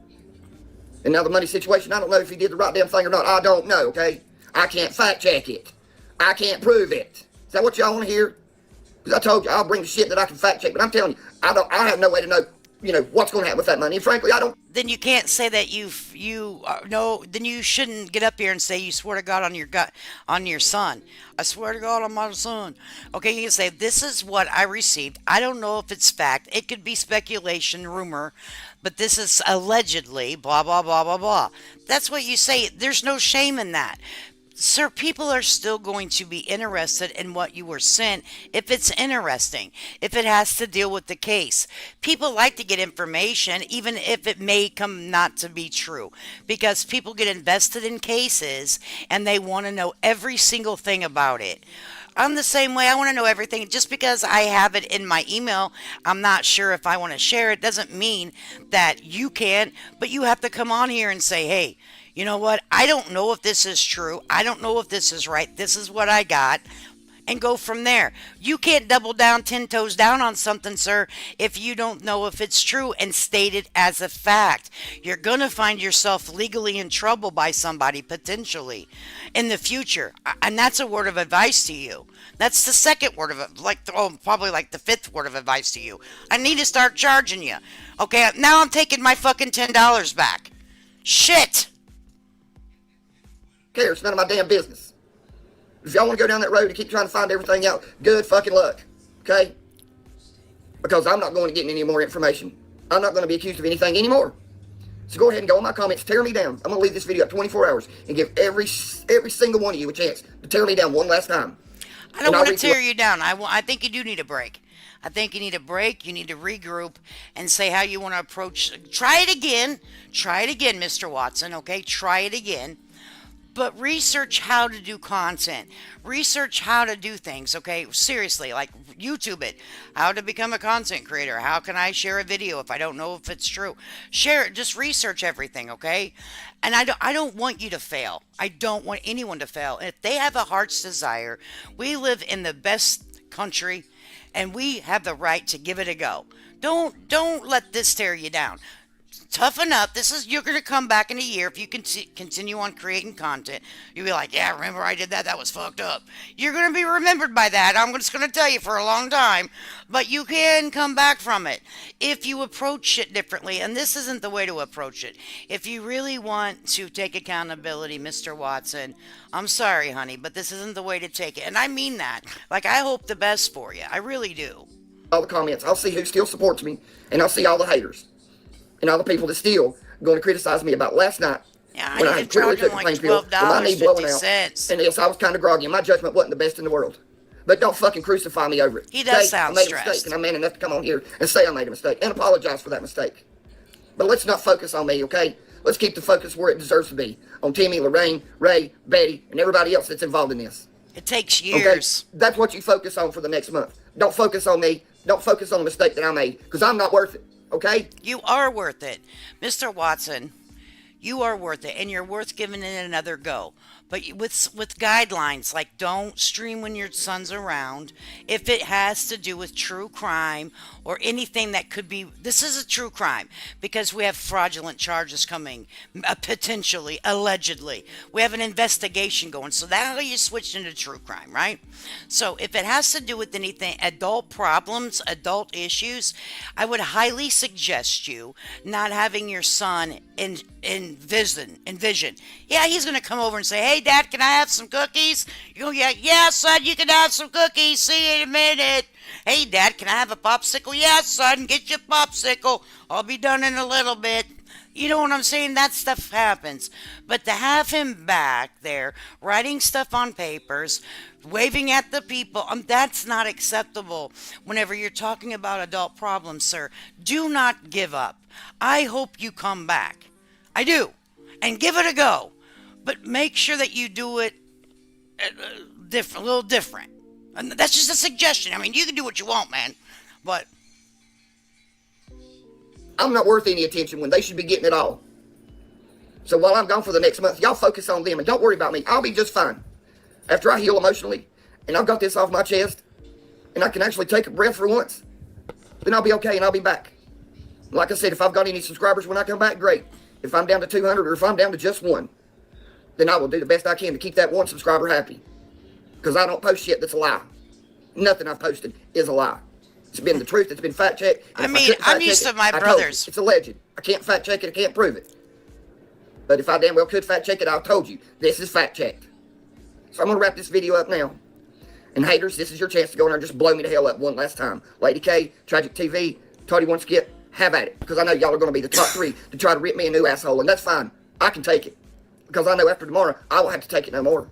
And now the money situation, I don't know if he did the right damn thing or not. I don't know, okay? I can't fact check it. I can't prove it. Is that what y'all want to hear? Because I told you, I'll bring the shit that I can fact check. But I'm telling you, I have no way to know, you know, what's going to happen with that money. And frankly, I don't. Then you can't say that then you shouldn't get up here and say you swear to God on your son. I swear to God on my son. Okay, you can say this is what I received. I don't know if it's fact. It could be speculation, rumor, but this is allegedly blah blah blah blah blah. That's what you say. There's no shame in that. Sir, people are still going to be interested in what you were sent if it's interesting, if it has to deal with the case. People like to get information, even if it may come not to be true, because people get invested in cases and they want to know every single thing about it. I'm the same way. I want to know everything. Just because I have it in my email, I'm not sure if I want to share it. Doesn't mean that you can't, but you have to come on here and say, hey, you know what? I don't know if this is true. I don't know if this is right. This is what I got. and go from there. You can't double down 10 toes down on something, sir, if you don't know if it's true and state it as a fact. You're going to find yourself legally in trouble by somebody potentially in the future. And that's a word of advice to you. That's the second word of like probably like the fifth word of advice to you. I need to start charging you. Okay, now I'm taking my fucking $10 back. Shit. Care. It's none of my damn business. If y'all want to go down that road and keep trying to find everything out, good fucking luck. Okay? Because I'm not going to get any more information. I'm not going to be accused of anything anymore. So go ahead and go in my comments, tear me down. I'm going to leave this video up 24 hours and give every single one of you a chance to tear me down one last time. I don't want to tear you down. I think you do need a break. I think you need a break. You need to regroup and say how you want to approach. Try it again. Try it again, Mr. Watson. Okay? Try it again. But research how to do content. Research how to do things, okay? Seriously, like YouTube it. How to become a content creator. How can I share a video if I don't know if it's true? Share it. Just research everything, okay? And I don't want you to fail. I don't want anyone to fail. And if they have a heart's desire, we live in the best country, and we have the right to give it a go. Don't let this tear you down. Toughen up. You're going to come back in a year if you continue on creating content. You'll be like, yeah, remember I did that? That was fucked up. You're going to be remembered by that. I'm just going to tell you for a long time. But you can come back from it if you approach it differently. And this isn't the way to approach it. If you really want to take accountability, Mr. Watson, I'm sorry, honey, but this isn't the way to take it. And I mean that. Like, I hope the best for you. I really do. All the comments. I'll see who still supports me, and I'll see all the haters. And all the people that still going to criticize me about last night. Yeah, when I need to charge them like $12.50. And yes, I was kind of groggy, and my judgment wasn't the best in the world. But don't fucking crucify me over it. He does sound I made stressed. a mistake, and I'm man enough to come on here and say I made a mistake and apologize for that mistake. But let's not focus on me, okay? Let's keep the focus where it deserves to be. On Timmy, Lorraine, Ray, Betty, and everybody else that's involved in this. It takes years. Okay? That's what you focus on for the next month. Don't focus on me. Don't focus on the mistake that I made, because I'm not worth it. Okay? You are worth it. Mr. Watson, you are worth it, and you're worth giving it another go. But with guidelines, like don't stream when your son's around. If it has to do with true crime or anything that could be, this is a true crime because we have fraudulent charges coming, potentially, allegedly. We have an investigation going. So that's how you switched into true crime, right? So if it has to do with anything, adult problems, adult issues, I would highly suggest you not having your son envision. Yeah, he's going to come over and say, hey, Dad, can I have some cookies? You go, yeah, son, you can have some cookies. See you in a minute. Hey, Dad, can I have a popsicle? Yeah, son, get your popsicle. I'll be done in a little bit. You know what I'm saying? That stuff happens. But to have him back there writing stuff on papers, waving at the people, that's not acceptable whenever you're talking about adult problems, sir. Do not give up. I hope you come back. I do. And give it a go. But make sure that you do it a little different. And that's just a suggestion. I mean, you can do what you want, man. But I'm not worth any attention when they should be getting it all. So while I'm gone for the next month, y'all focus on them and don't worry about me. I'll be just fine. After I heal emotionally and I've got this off my chest and I can actually take a breath for once, then I'll be okay and I'll be back. Like I said, if I've got any subscribers when I come back, great. If I'm down to 200 or if I'm down to just one, then I will do the best I can to keep that one subscriber happy. Because I don't post shit that's a lie. Nothing I've posted is a lie. It's been the truth. It's been fact checked. I'm used to my brothers. It's alleged. I can't fact check it. I can't prove it. But if I damn well could fact check it, I told you. This is fact checked. So I'm going to wrap this video up now. And haters, this is your chance to go in there and just blow me the hell up one last time. Lady K, Tragic TV, Toddy One Skip, have at it. Because I know y'all are going to be the top three to try to rip me a new asshole. And that's fine. I can take it. Because I know after tomorrow, I won't have to take it no more.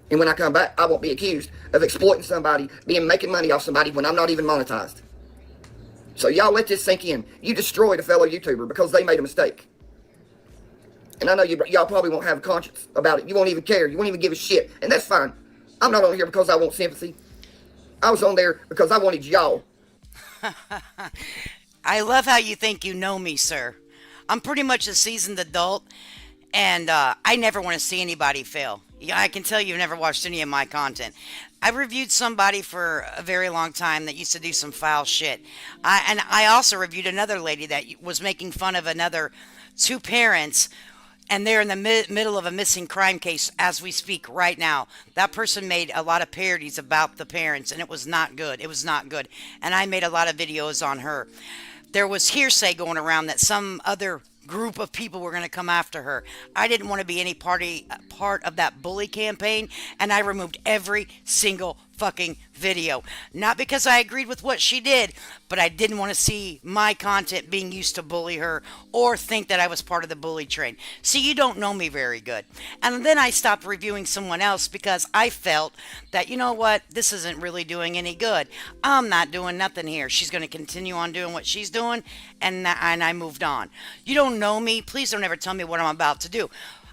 And when I come back, I won't be accused of exploiting somebody, making money off somebody when I'm not even monetized. So y'all let this sink in. You destroyed a fellow YouTuber because they made a mistake. And I know y'all probably won't have a conscience about it. You won't even care. You won't even give a shit. And that's fine. I'm not on here because I want sympathy. I was on there because I wanted y'all. I love how you think you know me, sir. I'm pretty much a seasoned adult, and I never want to see anybody fail. Yeah, I can tell you've never watched any of my content. I reviewed somebody for a very long time that used to do some foul shit. And I also reviewed another lady that was making fun of another two parents, and they're in the middle of a missing crime case as we speak right now. That person made a lot of parodies about the parents, and it was not good. It was not good. And I made a lot of videos on her. There was hearsay going around that some other group of people were going to come after her. I didn't want to be any part of that bully campaign, and I removed every single fucking video. Not because I agreed with what she did, but I didn't want to see my content being used to bully her or think that I was part of the bully train. See, you don't know me very good. And then I stopped reviewing someone else because I felt that, you know what, this isn't really doing any good. I'm not doing nothing here. She's going to continue on doing what she's doing, and I moved on. You don't know me. Please don't ever tell me what I'm about to do.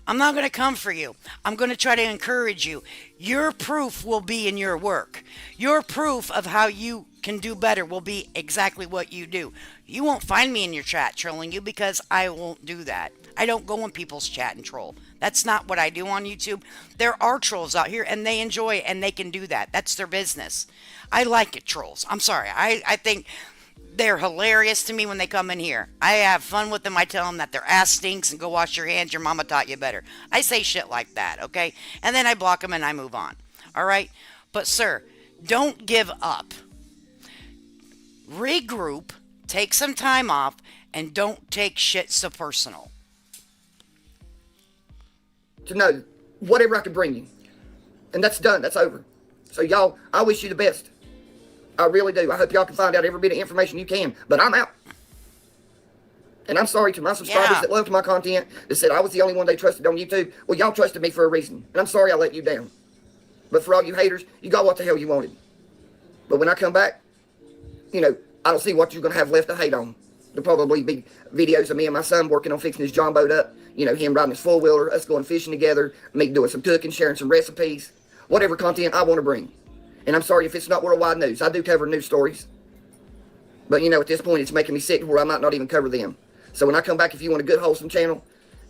I'm not going to come for you. I'm going to try to encourage you. Your proof will be in your work. Your proof of how you can do better will be exactly what you do. You won't find me in your chat trolling you because I won't do that. I don't go in people's chat and troll. That's not what I do on YouTube. There are trolls out here and they enjoy it and they can do that. That's their business. I like it, trolls. I'm sorry. I think they're hilarious to me when they come in here. I have fun with them. I tell them that their ass stinks and go wash your hands. Your mama taught you better. I say shit like that, okay? And then I block them and I move on. All right? But, sir, don't give up. Regroup, take some time off, and don't take shit so personal. To know whatever I could bring you. And that's done. That's over. So, y'all, I wish you the best. I really do. I hope y'all can find out every bit of information you can. But I'm out. And I'm sorry to my subscribers that loved my content, that said I was the only one they trusted on YouTube. Well, y'all trusted me for a reason. And I'm sorry I let you down. But for all you haters, you got what the hell you wanted. But when I come back, I don't see what you're going to have left to hate on. There'll probably be videos of me and my son working on fixing his John boat up. Him riding his four-wheeler, us going fishing together, me doing some cooking, sharing some recipes. Whatever content I want to bring. And I'm sorry if it's not worldwide news. I do cover news stories. But, at this point, it's making me sick where I might not even cover them. So when I come back, if you want a good, wholesome channel,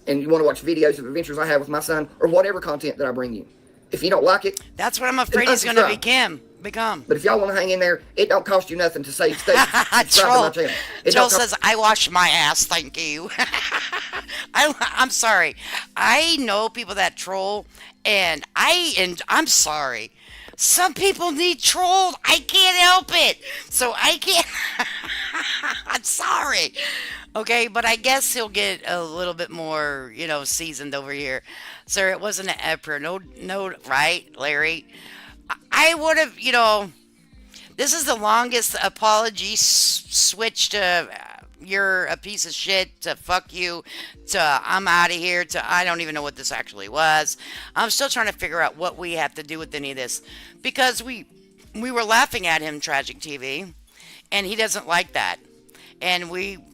and you want to watch videos of adventures I have with my son, or whatever content that I bring you, if you don't like it... That's what I'm afraid he's going to become. But if y'all want to hang in there, it don't cost you nothing to say stay. Troll says, I wash my ass, thank you. I'm sorry. I know people that troll, and I'm sorry. Some people need trolled. I can't help it. So I can't. I'm sorry. Okay, but I guess he'll get a little bit more, seasoned over here. Sir, it wasn't an emperor. No, right, Larry? I would have, this is the longest apology switch to you're a piece of shit, to fuck you, to I'm out of here, to I don't even know what this actually was. I'm still trying to figure out what we have to do with any of this, because we were laughing at him, Tragic TV, and he doesn't like that. And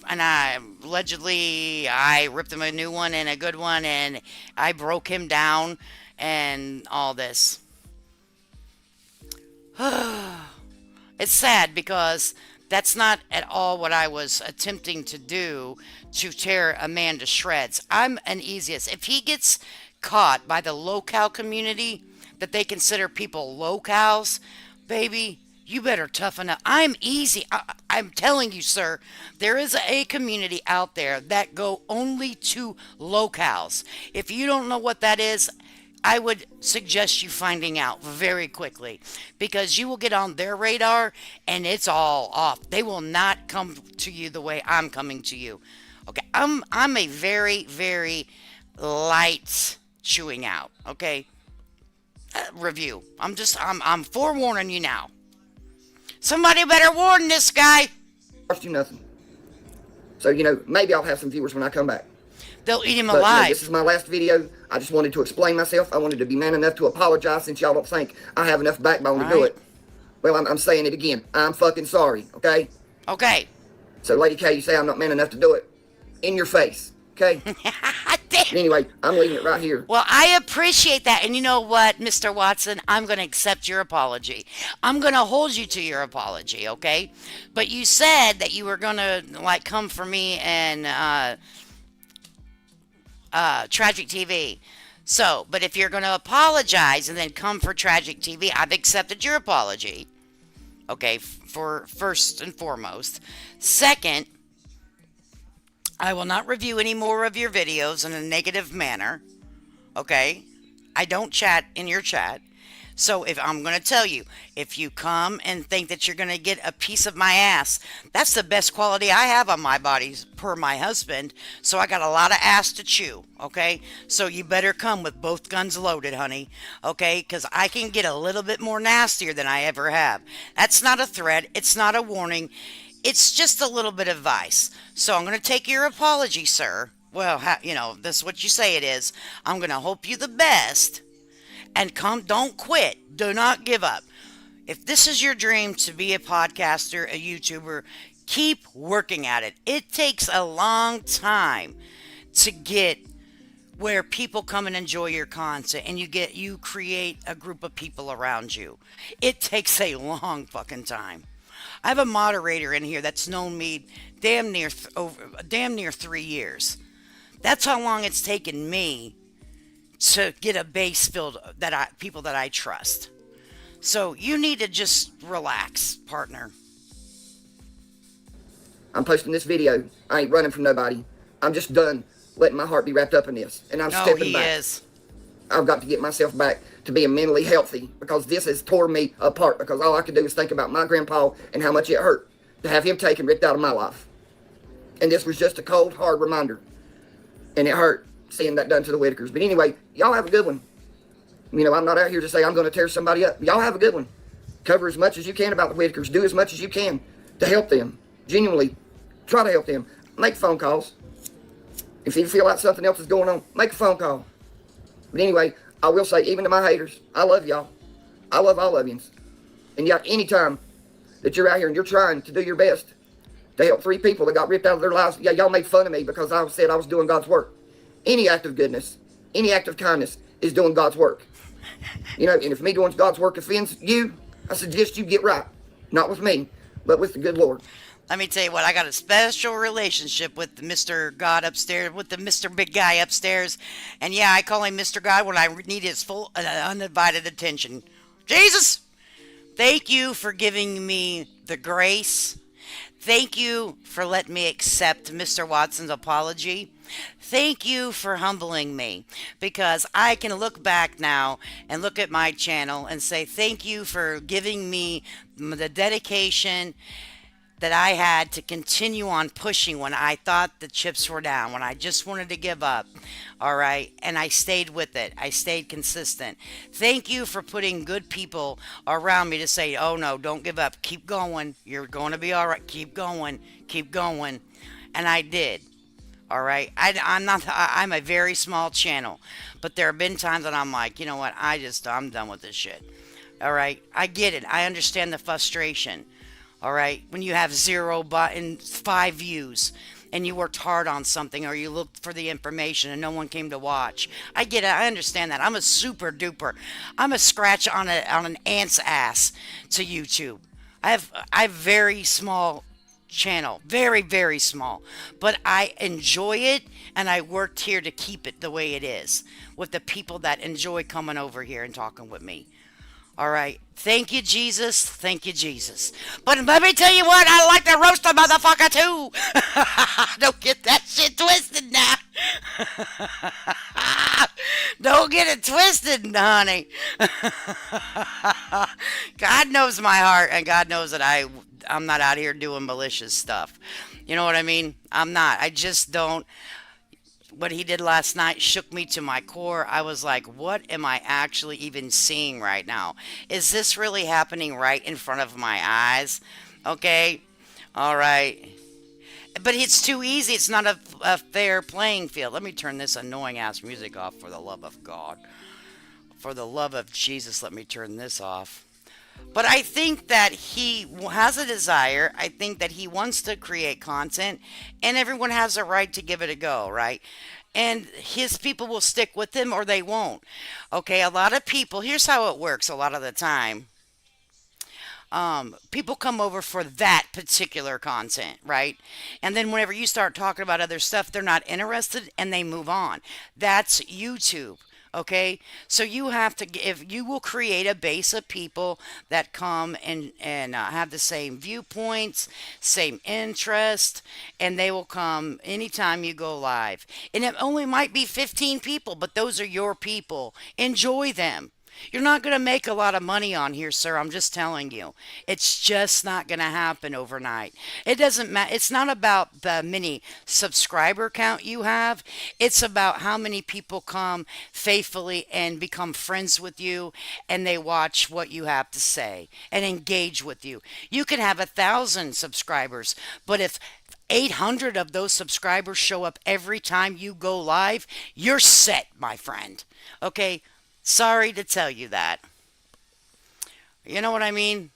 I allegedly ripped him a new one and a good one, and I broke him down and all this. It's sad because that's not at all what I was attempting to do, to tear a man to shreds. I'm an easiest. If he gets caught by the low-cal community that they consider people low-cals, baby, you better toughen up. I'm easy. I'm telling you, sir, there is a community out there that go only to locals. If you don't know what that is, I would suggest you finding out very quickly, because you will get on their radar and it's all off. They will not come to you the way I'm coming to you. Okay, I'm a very, very light chewing out. Okay, review. I'm forewarning you now. Somebody better warn this guy. Cost you nothing. So maybe I'll have some viewers when I come back. They'll eat him alive. This is my last video. I just wanted to explain myself. I wanted to be man enough to apologize, since y'all don't think I have enough backbone to do it. Well, I'm saying it again. I'm fucking sorry, okay? Okay. So, Lady K, you say I'm not man enough to do it. In your face, okay? Anyway, I'm leaving it right here. Well, I appreciate that. And you know what, Mr. Watson? I'm going to accept your apology. I'm going to hold you to your apology, okay? But you said that you were going to, come for me and... Tragic TV. So, but if you're going to apologize and then come for Tragic TV, I've accepted your apology. Okay, for first and foremost. Second, I will not review any more of your videos in a negative manner. Okay? I don't chat in your chat. So if I'm going to tell you, if you come and think that you're going to get a piece of my ass, that's the best quality I have on my body per my husband. So I got a lot of ass to chew, okay? So you better come with both guns loaded, honey, okay? Because I can get a little bit more nastier than I ever have. That's not a threat. It's not a warning. It's just a little bit of advice. So I'm going to take your apology, sir. Well, this is what you say it is. I'm going to hope you the best and come. Don't quit. Do not give up. If this is your dream to be a podcaster, a YouTuber, keep working at it. It takes a long time to get where people come and enjoy your content and you create a group of people around you. It takes a long fucking time. I have a moderator in here that's known me damn near 3 years. That's how long it's taken me to get a base filled people that I trust. So you need to just relax, partner. I'm posting this video. I ain't running from nobody. I'm just done letting my heart be wrapped up in this. And I'm stepping back. Is. I've got to get myself back to being mentally healthy because this has tore me apart because all I could do was think about my grandpa and how much it hurt to have him taken, ripped out of my life. And this was just a cold, hard reminder. And it hurt seeing that done to the Whitakers. But anyway, y'all have a good one. You know, I'm not out here to say I'm going to tear somebody up. Y'all have a good one. Cover as much as you can about the Whitakers. Do as much as you can to help them. Genuinely, try to help them. Make phone calls. If you feel like something else is going on, make a phone call. But anyway, I will say, even to my haters, I love y'all. I love all of you. And yet, anytime that you're out here and you're trying to do your best to help 3 people that got ripped out of their lives, yeah, y'all made fun of me because I said I was doing God's work. Any act of goodness, any act of kindness is doing God's work. You know, and if me doing God's work offends you, I suggest you get right. Not with me, but with the good Lord. Let me tell you what, I got a special relationship with Mr. God upstairs, with the Mr. Big Guy upstairs. And yeah, I call him Mr. God when I need his full undivided attention. Jesus, thank you for giving me the grace. Thank you for letting me accept Mr. Watson's apology. Thank you for humbling me because I can look back now and look at my channel and say thank you for giving me the dedication that I had to continue on pushing when I thought the chips were down, when I just wanted to give up. All right. And I stayed with it. I stayed consistent. Thank you for putting good people around me to say, oh no, don't give up. Keep going. You're going to be all right. Keep going. Keep going. And I did. All right. I'm a very small channel, but there have been times that I'm like, you know what? I'm done with this shit. All right. I get it. I understand the frustration. All right, when you have 5 views and you worked hard on something or you looked for the information and no one came to watch. I get it. I understand that. I'm a super duper. I'm a scratch on an ant's ass to YouTube. I have very small channel, very, very small, but I enjoy it and I worked here to keep it the way it is with the people that enjoy coming over here and talking with me. All right. Thank you, Jesus. Thank you, Jesus. But let me tell you what, I like to roast a motherfucker too. Don't get that shit twisted now. Don't get it twisted, honey. God knows my heart, and God knows that I'm not out here doing malicious stuff. You know what I mean? I'm not. I just don't. What he did last night shook me to my core. I was like, what am I actually even seeing right now? Is this really happening right in front of my eyes? Okay. All right. But it's too easy. It's not a fair playing field. Let me turn this annoying ass music off for the love of God. For the love of Jesus, let me turn this off. But I think that he has a desire. I think that he wants to create content, and everyone has a right to give it a go, right? And his people will stick with him or they won't. Okay, a lot of people, here's how it works a lot of the time. People come over for that particular content, right? And then whenever you start talking about other stuff, they're not interested and they move on. That's YouTube. Okay, so you have to if you will create a base of people that come and have the same viewpoints, same interest, and they will come anytime you go live. And it only might be 15 people, but those are your people. Enjoy them. You're not going to make a lot of money on here, sir. I'm just telling you. It's just not going to happen overnight. It doesn't matter. It's not about the many subscriber count you have. It's about how many people come faithfully and become friends with you and they watch what you have to say and engage with you. You can have 1,000 subscribers, but if 800 of those subscribers show up every time you go live, you're set, my friend. Okay? Sorry to tell you that. You know what I mean?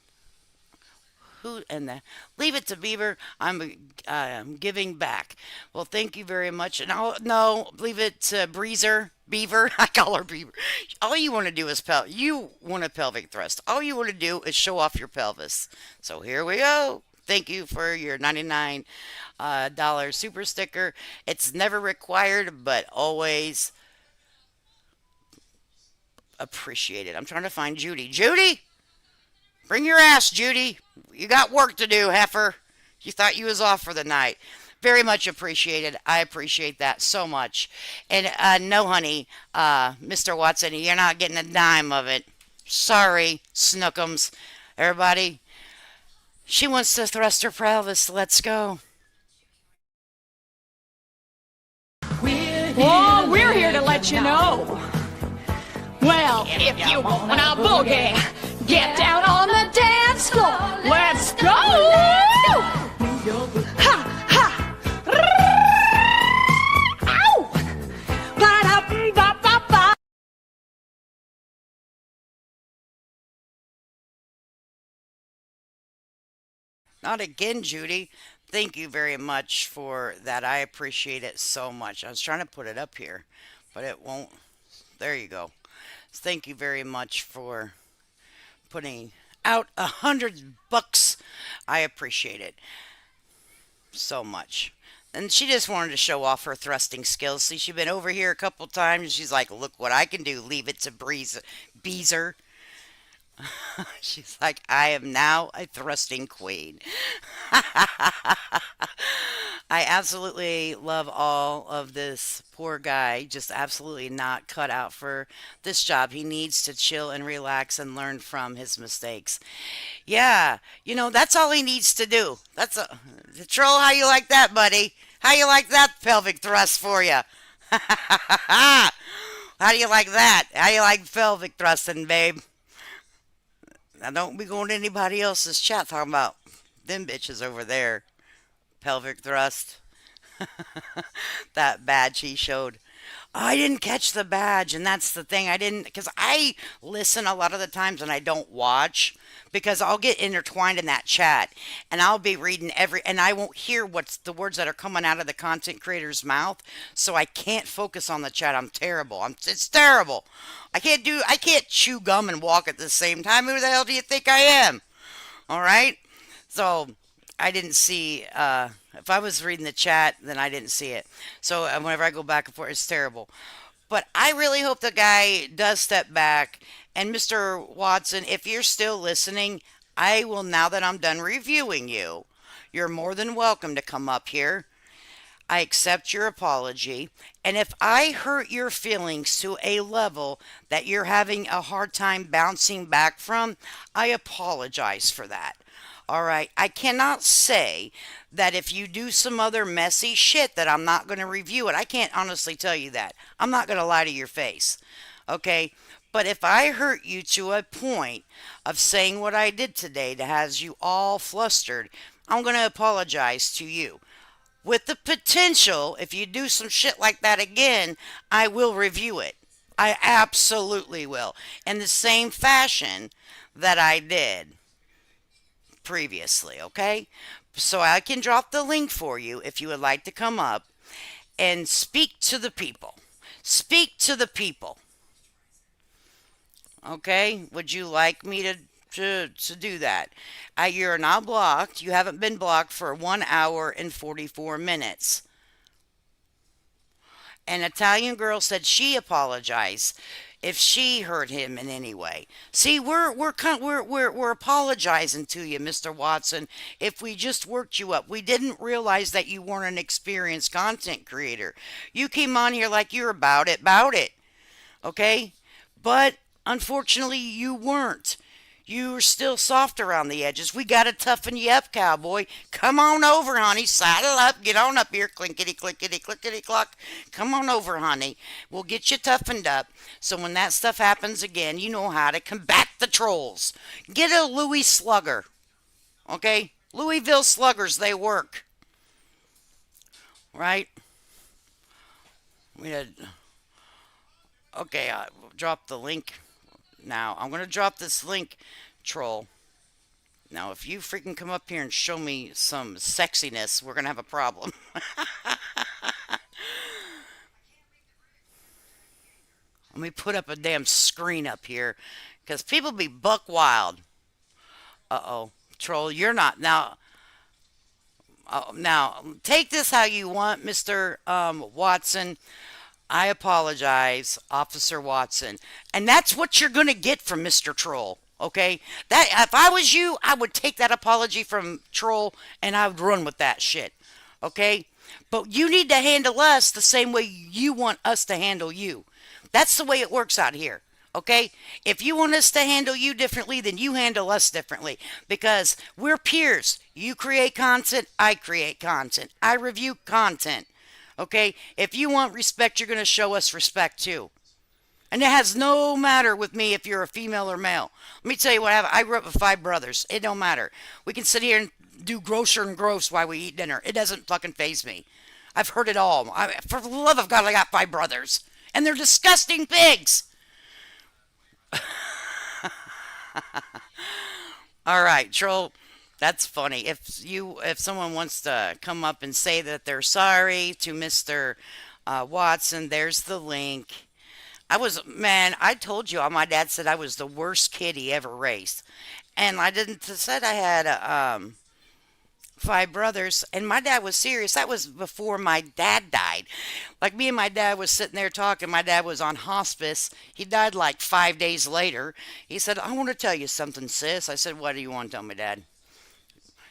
Who and the leave it to Beaver. I'm giving back. Well, thank you very much. And no, leave it to Breezer. Beaver, I call her Beaver. All you want to do is you want a pelvic thrust. All you want to do is show off your pelvis. So here we go. Thank you for your $99 super sticker. It's never required, but always appreciated. I'm trying to find Judy. Judy, bring your ass, Judy. You got work to do, heifer. You thought you was off for the night. Very much appreciated. I appreciate that so much. And no, honey, Mr. Watson, you're not getting a dime of it. Sorry, Snookums. Everybody, she wants to thrust her pelvis. Let's go. Oh, we're here to let you know. Well, if you wanna boogie, get down on the dance floor. Let's go! Ha, ha. Ow! Ba-da-ba-ba-ba. Not again, Judy. Thank you very much for that. I appreciate it so much. I was trying to put it up here, but it won't. There you go. Thank you very much for putting out $100. I appreciate it so much. And she just wanted to show off her thrusting skills. See, she's been over here a couple times. She's like, "Look what I can do." Leave it to Beezer. She's like, "I am now a thrusting queen." I absolutely love all of this poor guy. Just absolutely not cut out for this job. He needs to chill and relax and learn from his mistakes. Yeah, that's all he needs to do. Troll. How you like that, buddy? How you like that pelvic thrust for you? How do you like that? How you like pelvic thrusting, babe? Now don't be going to anybody else's chat talking about them bitches over there. Pelvic thrust. That badge he showed. I didn't catch the badge, and that's the thing. I didn't, because I listen a lot of the times and I don't watch because I'll get intertwined in that chat and I'll be reading and I won't hear what's the words that are coming out of the content creator's mouth, so I can't focus on the chat. I'm terrible. It's terrible. I can't chew gum and walk at the same time. Who the hell do you think I am? All right. So I didn't see. If I was reading the chat, then I didn't see it. So whenever I go back and forth, it's terrible. But I really hope the guy does step back. And Mr. Watson, if you're still listening, I will, now that I'm done reviewing you, you're more than welcome to come up here. I accept your apology. And if I hurt your feelings to a level that you're having a hard time bouncing back from, I apologize for that. All right. I cannot say that if you do some other messy shit that I'm not going to review it. I can't honestly tell you that. I'm not going to lie to your face. Okay. But if I hurt you to a point of saying what I did today that has you all flustered, I'm going to apologize to you. With the potential, if you do some shit like that again, I will review it. I absolutely will. In the same fashion that I did previously, okay? So I can drop the link for you if you would like to come up and speak to the people. Speak to the people. Okay? Would you like me to do that? You're not blocked. You haven't been blocked for 1 hour and 44 minutes. An Italian girl said she apologized if she hurt him in any way. See, we're apologizing to you, Mr. Watson. If we just worked you up, we didn't realize that you weren't an experienced content creator. You came on here like you're about it, okay? But unfortunately, you weren't. You were still soft around the edges. We got to toughen you up, cowboy. Come on over, honey. Saddle up. Get on up here. Clinkety, clickety, clickety, clock. Come on over, honey. We'll get you toughened up. So when that stuff happens again, you know how to combat the trolls. Get a Louis Slugger. Okay? Louisville Sluggers, they work. Right? We had. Okay, I dropped the link. Now, I'm going to drop this link, troll. Now, if you freaking come up here and show me some sexiness, we're going to have a problem. Let me put up a damn screen up here, because people be buck wild. Uh-oh. Troll, you're not. Now, take this how you want, Mr. Watson. I apologize, Officer Watson. And that's what you're going to get from Mr. Troll, okay? That if I was you, I would take that apology from Troll and I would run with that shit, okay? But you need to handle us the same way you want us to handle you. That's the way it works out here, okay? If you want us to handle you differently, then you handle us differently because we're peers. You create content, I create content. I review content. Okay, if you want respect, you're going to show us respect too. And it has no matter with me if you're a female or male. Let me tell you what happened. I grew up with 5 brothers. It don't matter. We can sit here and do grosser and gross while we eat dinner. It doesn't fucking faze me. I've heard it all. For the love of God, I got 5 brothers. And they're disgusting pigs. All right, troll. That's funny. If someone wants to come up and say that they're sorry to Mr. Watson, there's the link. I told you, my dad said I was the worst kid he ever raised. And I didn't said I had 5 brothers, and my dad was serious. That was before my dad died. Like me and my dad was sitting there talking. My dad was on hospice. He died like 5 days later. He said, "I want to tell you something, sis." I said, "What do you want to tell me, Dad?"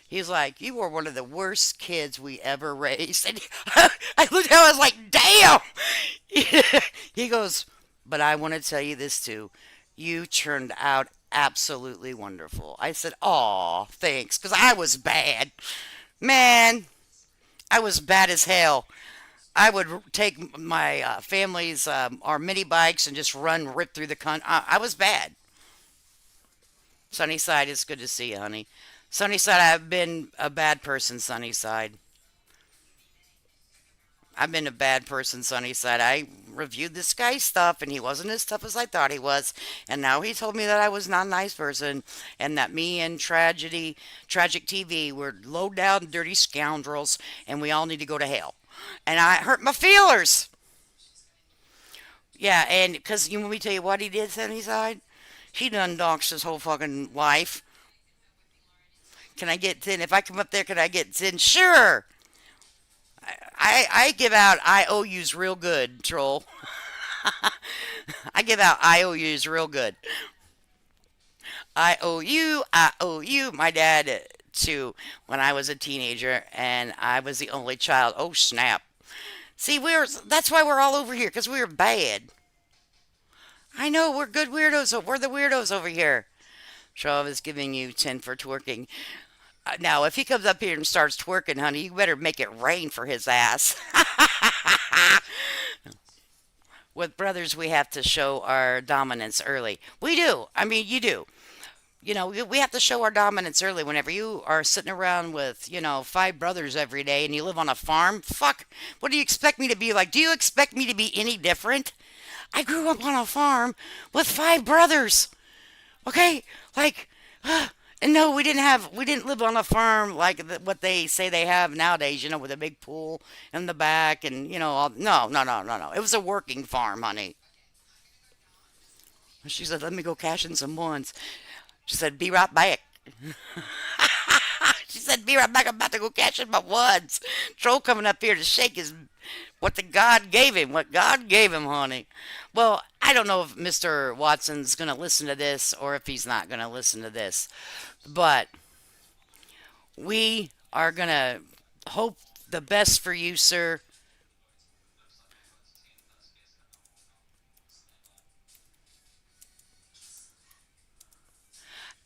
He's like, "You were one of the worst kids we ever raised." And I looked at him, I was like, "Damn!" He goes, "But I want to tell you this too. You turned out absolutely wonderful." I said, "Aw, thanks," because I was bad. Man, I was bad as hell. I would take my family's, our mini bikes and just rip through the country. I was bad. Sunnyside, it's good to see you, honey. Sunnyside, I've been a bad person, Sunnyside. I've been a bad person, Sunnyside. I reviewed this guy's stuff, and he wasn't as tough as I thought he was. And now he told me that I was not a nice person, and that me and Tragic TV were low down, dirty scoundrels, and we all need to go to hell. And I hurt my feelers. Yeah, and because you want me to tell you what he did, Sunnyside? He done doxed his whole fucking life. Can I get 10? If I come up there, can I get 10? Sure. I give out IOUs real good, troll. I give out IOUs real good. I owe you. My dad, too, when I was a teenager, and I was the only child. Oh, snap. See, that's why we're all over here, because we were bad. I know, we're good weirdos. We're the weirdos over here. Trav is giving you 10 for twerking. Now, if he comes up here and starts twerking, honey, you better make it rain for his ass. With brothers, we have to show our dominance early. We do. I mean, you do. You know, we have to show our dominance early. Whenever you are sitting around with, 5 brothers every day and you live on a farm, fuck, what do you expect me to be like? Do you expect me to be any different? I grew up on a farm with 5 brothers. Okay? Like, and no, we didn't live on a farm like what they say they have nowadays, with a big pool in the back and, no. It was a working farm, honey. She said, "Let me go cash in some ones." She said, "Be right back." She said, "Be right back. I'm about to go cash in my ones." Troll coming up here to shake his What the God gave him. What God gave him, honey. Well, I don't know if Mr. Watson's going to listen to this or if he's not going to listen to this. But we are going to hope the best for you, sir.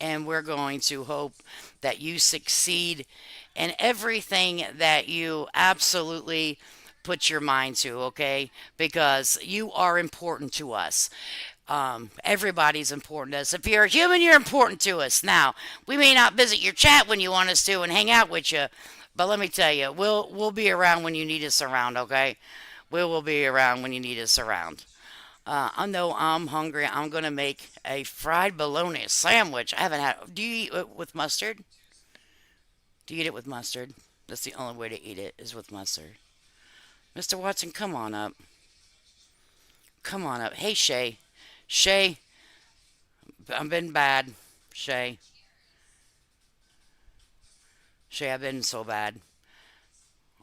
And we're going to hope that you succeed in everything that you absolutely put your mind to, okay? Because you are important to us. Everybody's important to us. If you're a human, you're important to us. Now, we may not visit your chat when you want us to and hang out with you, but let me tell you, we'll be around when you need us around, okay? We will be around when you need us around. I know I'm hungry. I'm gonna make a fried bologna sandwich. I haven't had. Do you eat it with mustard? Do you eat it with mustard? That's the only way to eat it is with mustard. Mr. Watson, come on up. Come on up. Hey, Shay. Shay, I've been bad. Shay. Shay, I've been so bad.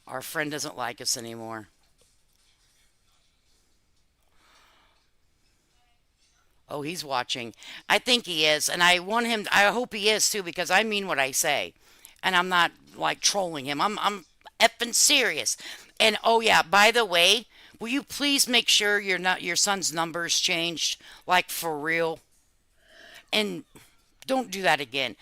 Our friend doesn't like us anymore. Oh, he's watching. I think he is, and I want him. I hope he is too, because I mean what I say, and I'm not like trolling him. I'm effing serious. And oh yeah, by the way, will you please make sure your son's numbers changed, like for real? And don't do that again.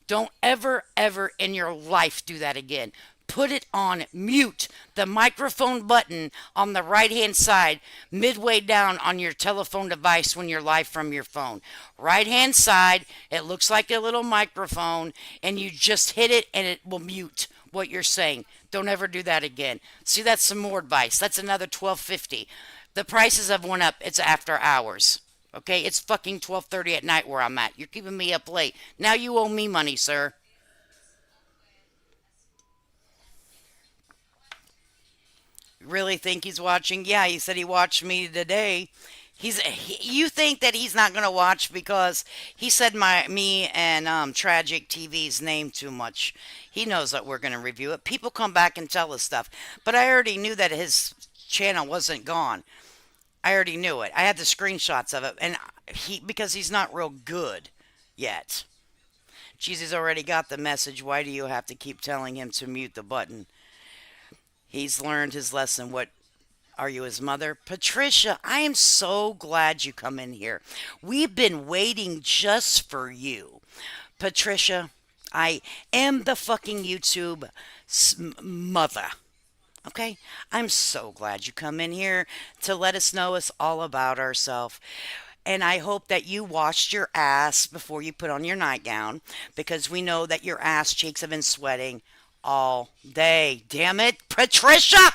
Don't ever, ever in your life do that again. Put it on mute. The microphone button on the right hand side, midway down on your telephone device when you're live from your phone. Right hand side, it looks like a little microphone, and you just hit it and it will mute what you're saying. Don't ever do that again. See, that's some more advice. That's another $12.50. The prices have went up. It's after hours. Okay, it's fucking 12:30 at night where I'm at. You're keeping me up late. Now you owe me money, sir. Really think he's watching? Yeah, he said he watched me today. You think that he's not gonna watch because he said me and Tragic TV's name too much. He knows that we're gonna review it. People come back and tell us stuff, but I already knew that his channel wasn't gone. I already knew it. I had the screenshots of it, and because he's not real good yet. Jesus already got the message. Why do you have to keep telling him to mute the button? He's learned his lesson. What are you, his mother? Patricia, I am so glad you come in here. We've been waiting just for you. Patricia, I am the fucking YouTube mother. Okay? I'm so glad you come in here to let us know us all about ourselves. And I hope that you washed your ass before you put on your nightgown, because we know that your ass cheeks have been sweating all day. Damn it, Patricia!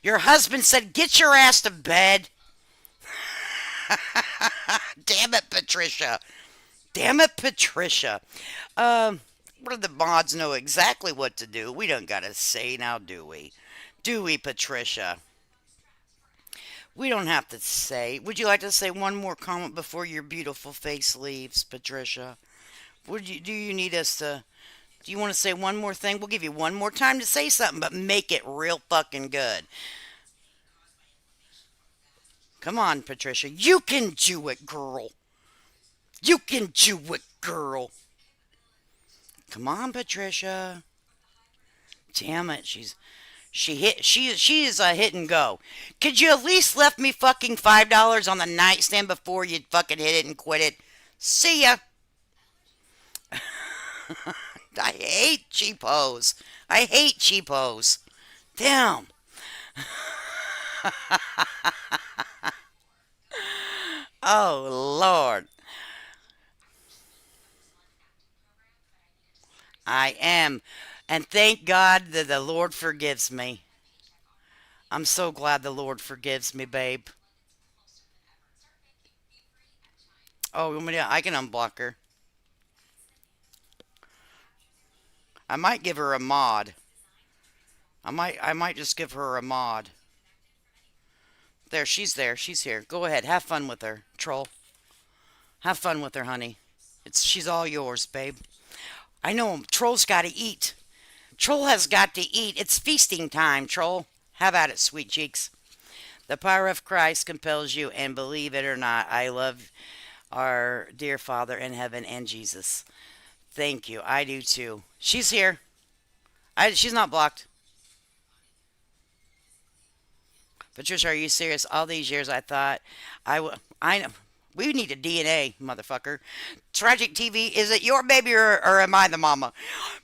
Your husband said, get your ass to bed. Damn it, Patricia. Damn it, Patricia. What do the mods know exactly what to do? We don't gotta say now, do we? Do we, Patricia? We don't have to say. Would you like to say one more comment before your beautiful face leaves, Patricia? Do you need us to... Do you want to say one more thing? We'll give you one more time to say something, but make it real fucking good. Come on, Patricia. You can do it, girl. You can do it, girl. Come on, Patricia. Damn it, she is a hit and go. Could you at least left me fucking $5 on the nightstand before you fucking hit it and quit it? See ya. I hate cheapos. I hate cheapos. Damn. Oh, Lord. I am. And thank God that the Lord forgives me. I'm so glad the Lord forgives me, babe. Oh, I can unblock her. I might give her a mod. I might just give her a mod. There, she's there. She's here. Go ahead. Have fun with her, troll. Have fun with her, honey. She's all yours, babe. I know, Troll's got to eat. Troll has got to eat. It's feasting time, Troll. Have at it, sweet cheeks. The power of Christ compels you, and believe it or not, I love our dear Father in heaven and Jesus. Thank you. I do too. She's here. She's not blocked. Patricia, are you serious? All these years I thought I know. We need a DNA, motherfucker. Tragic TV, is it your baby or am I the mama?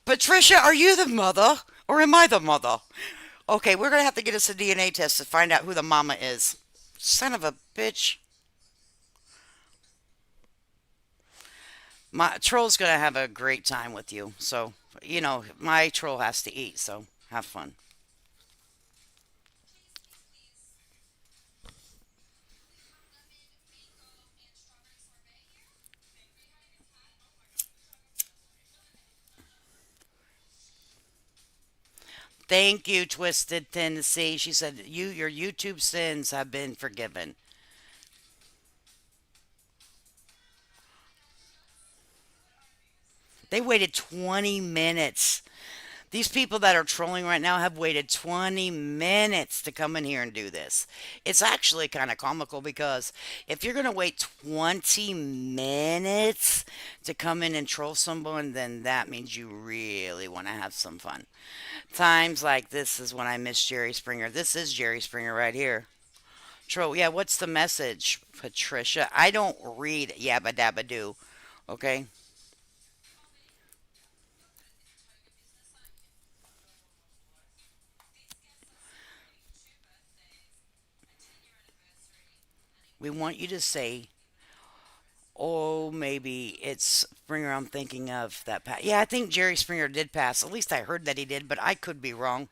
Patricia, are you the mother or am I the mother? Okay, we're going to have to get us a DNA test to find out who the mama is. Son of a bitch. My troll's going to have a great time with you. So, my troll has to eat, so have fun. Thank you, Twisted Tennessee. She said, your YouTube sins have been forgiven. They waited 20 minutes. These people that are trolling right now have waited 20 minutes to come in here and do this. It's actually kind of comical because if you're going to wait 20 minutes to come in and troll someone, then that means you really want to have some fun. Times like this is when I miss Jerry Springer. This is Jerry Springer right here. Troll, yeah, what's the message, Patricia? I don't read Yabba Dabba Doo, okay? We want you to say, oh, maybe it's Springer I'm thinking of that pass. Yeah, I think Jerry Springer did pass. At least I heard that he did, but I could be wrong.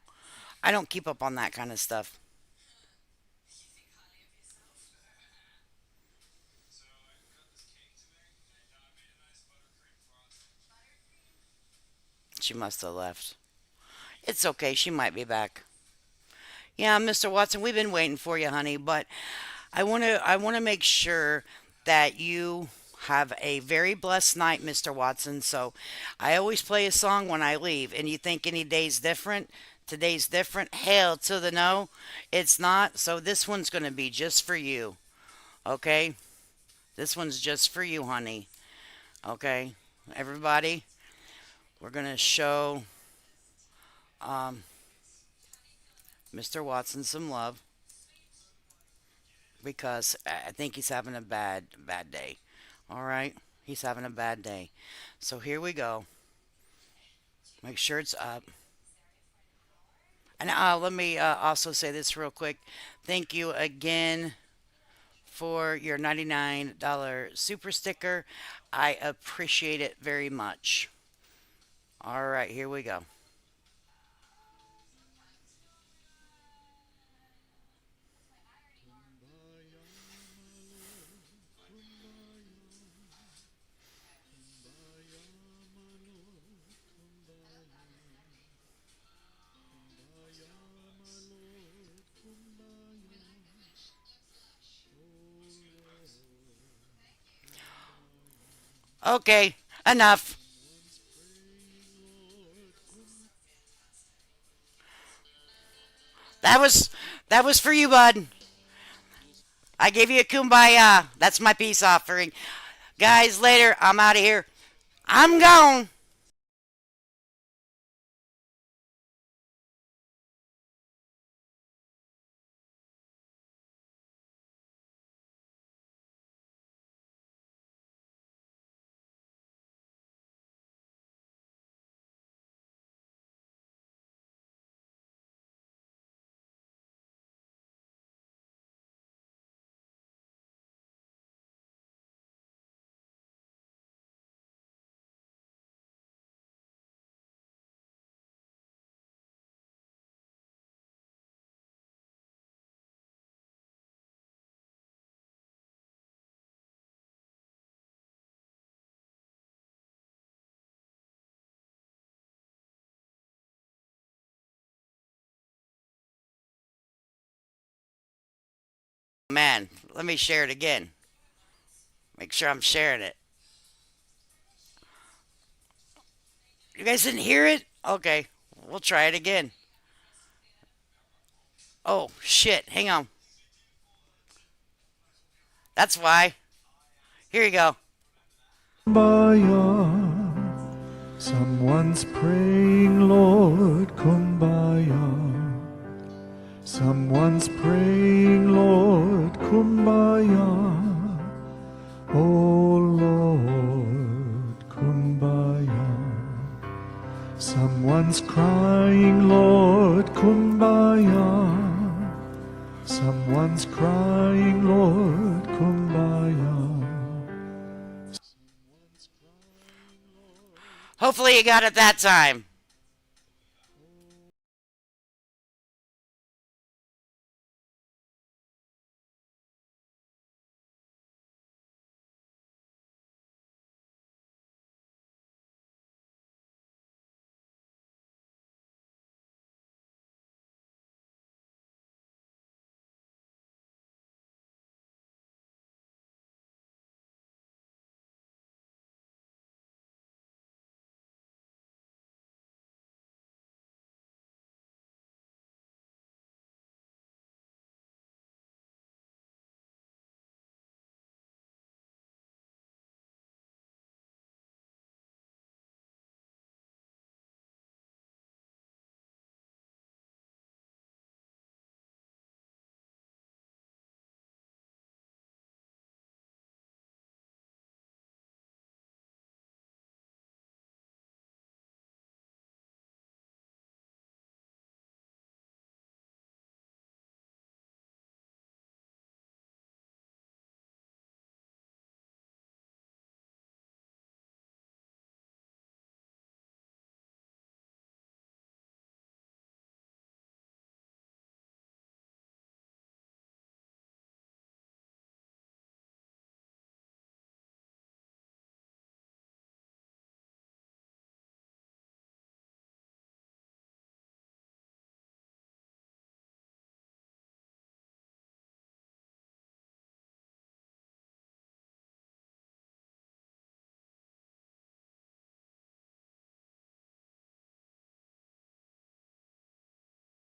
I don't keep up on that kind of stuff. She must have left. It's okay. She might be back. Yeah, Mr. Watson, we've been waiting for you, honey, but I want to make sure that you have a very blessed night, Mr. Watson. So, I always play a song when I leave, and you think any day's different? Today's different? Hell to the no. It's not. So this one's going to be just for you. Okay? This one's just for you, honey. Okay? Everybody, we're going to show um, Mr. Watson some love because I think he's having a bad day. All right? He's having a bad day. So here we go. Make sure it's up. And let me also say this real quick. Thank you again for your $99 super sticker. I appreciate it very much. All right, here we go. Okay, enough. That was that was for you, bud. I gave you a kumbaya. That's my peace offering. Guys, later. I'm out of here. I'm gone. Man, let me share it again. Make sure I'm sharing it. You guys didn't hear it? Okay, we'll try it again. Oh, shit. Hang on. That's why. Here you go. Kumbaya. Someone's praying, Lord, Kumbaya. Someone's praying, Lord, Kumbaya. Oh Lord, Kumbaya. Someone's crying, Lord, Kumbaya. Someone's crying, Lord, Kumbaya. Hopefully you got it that time.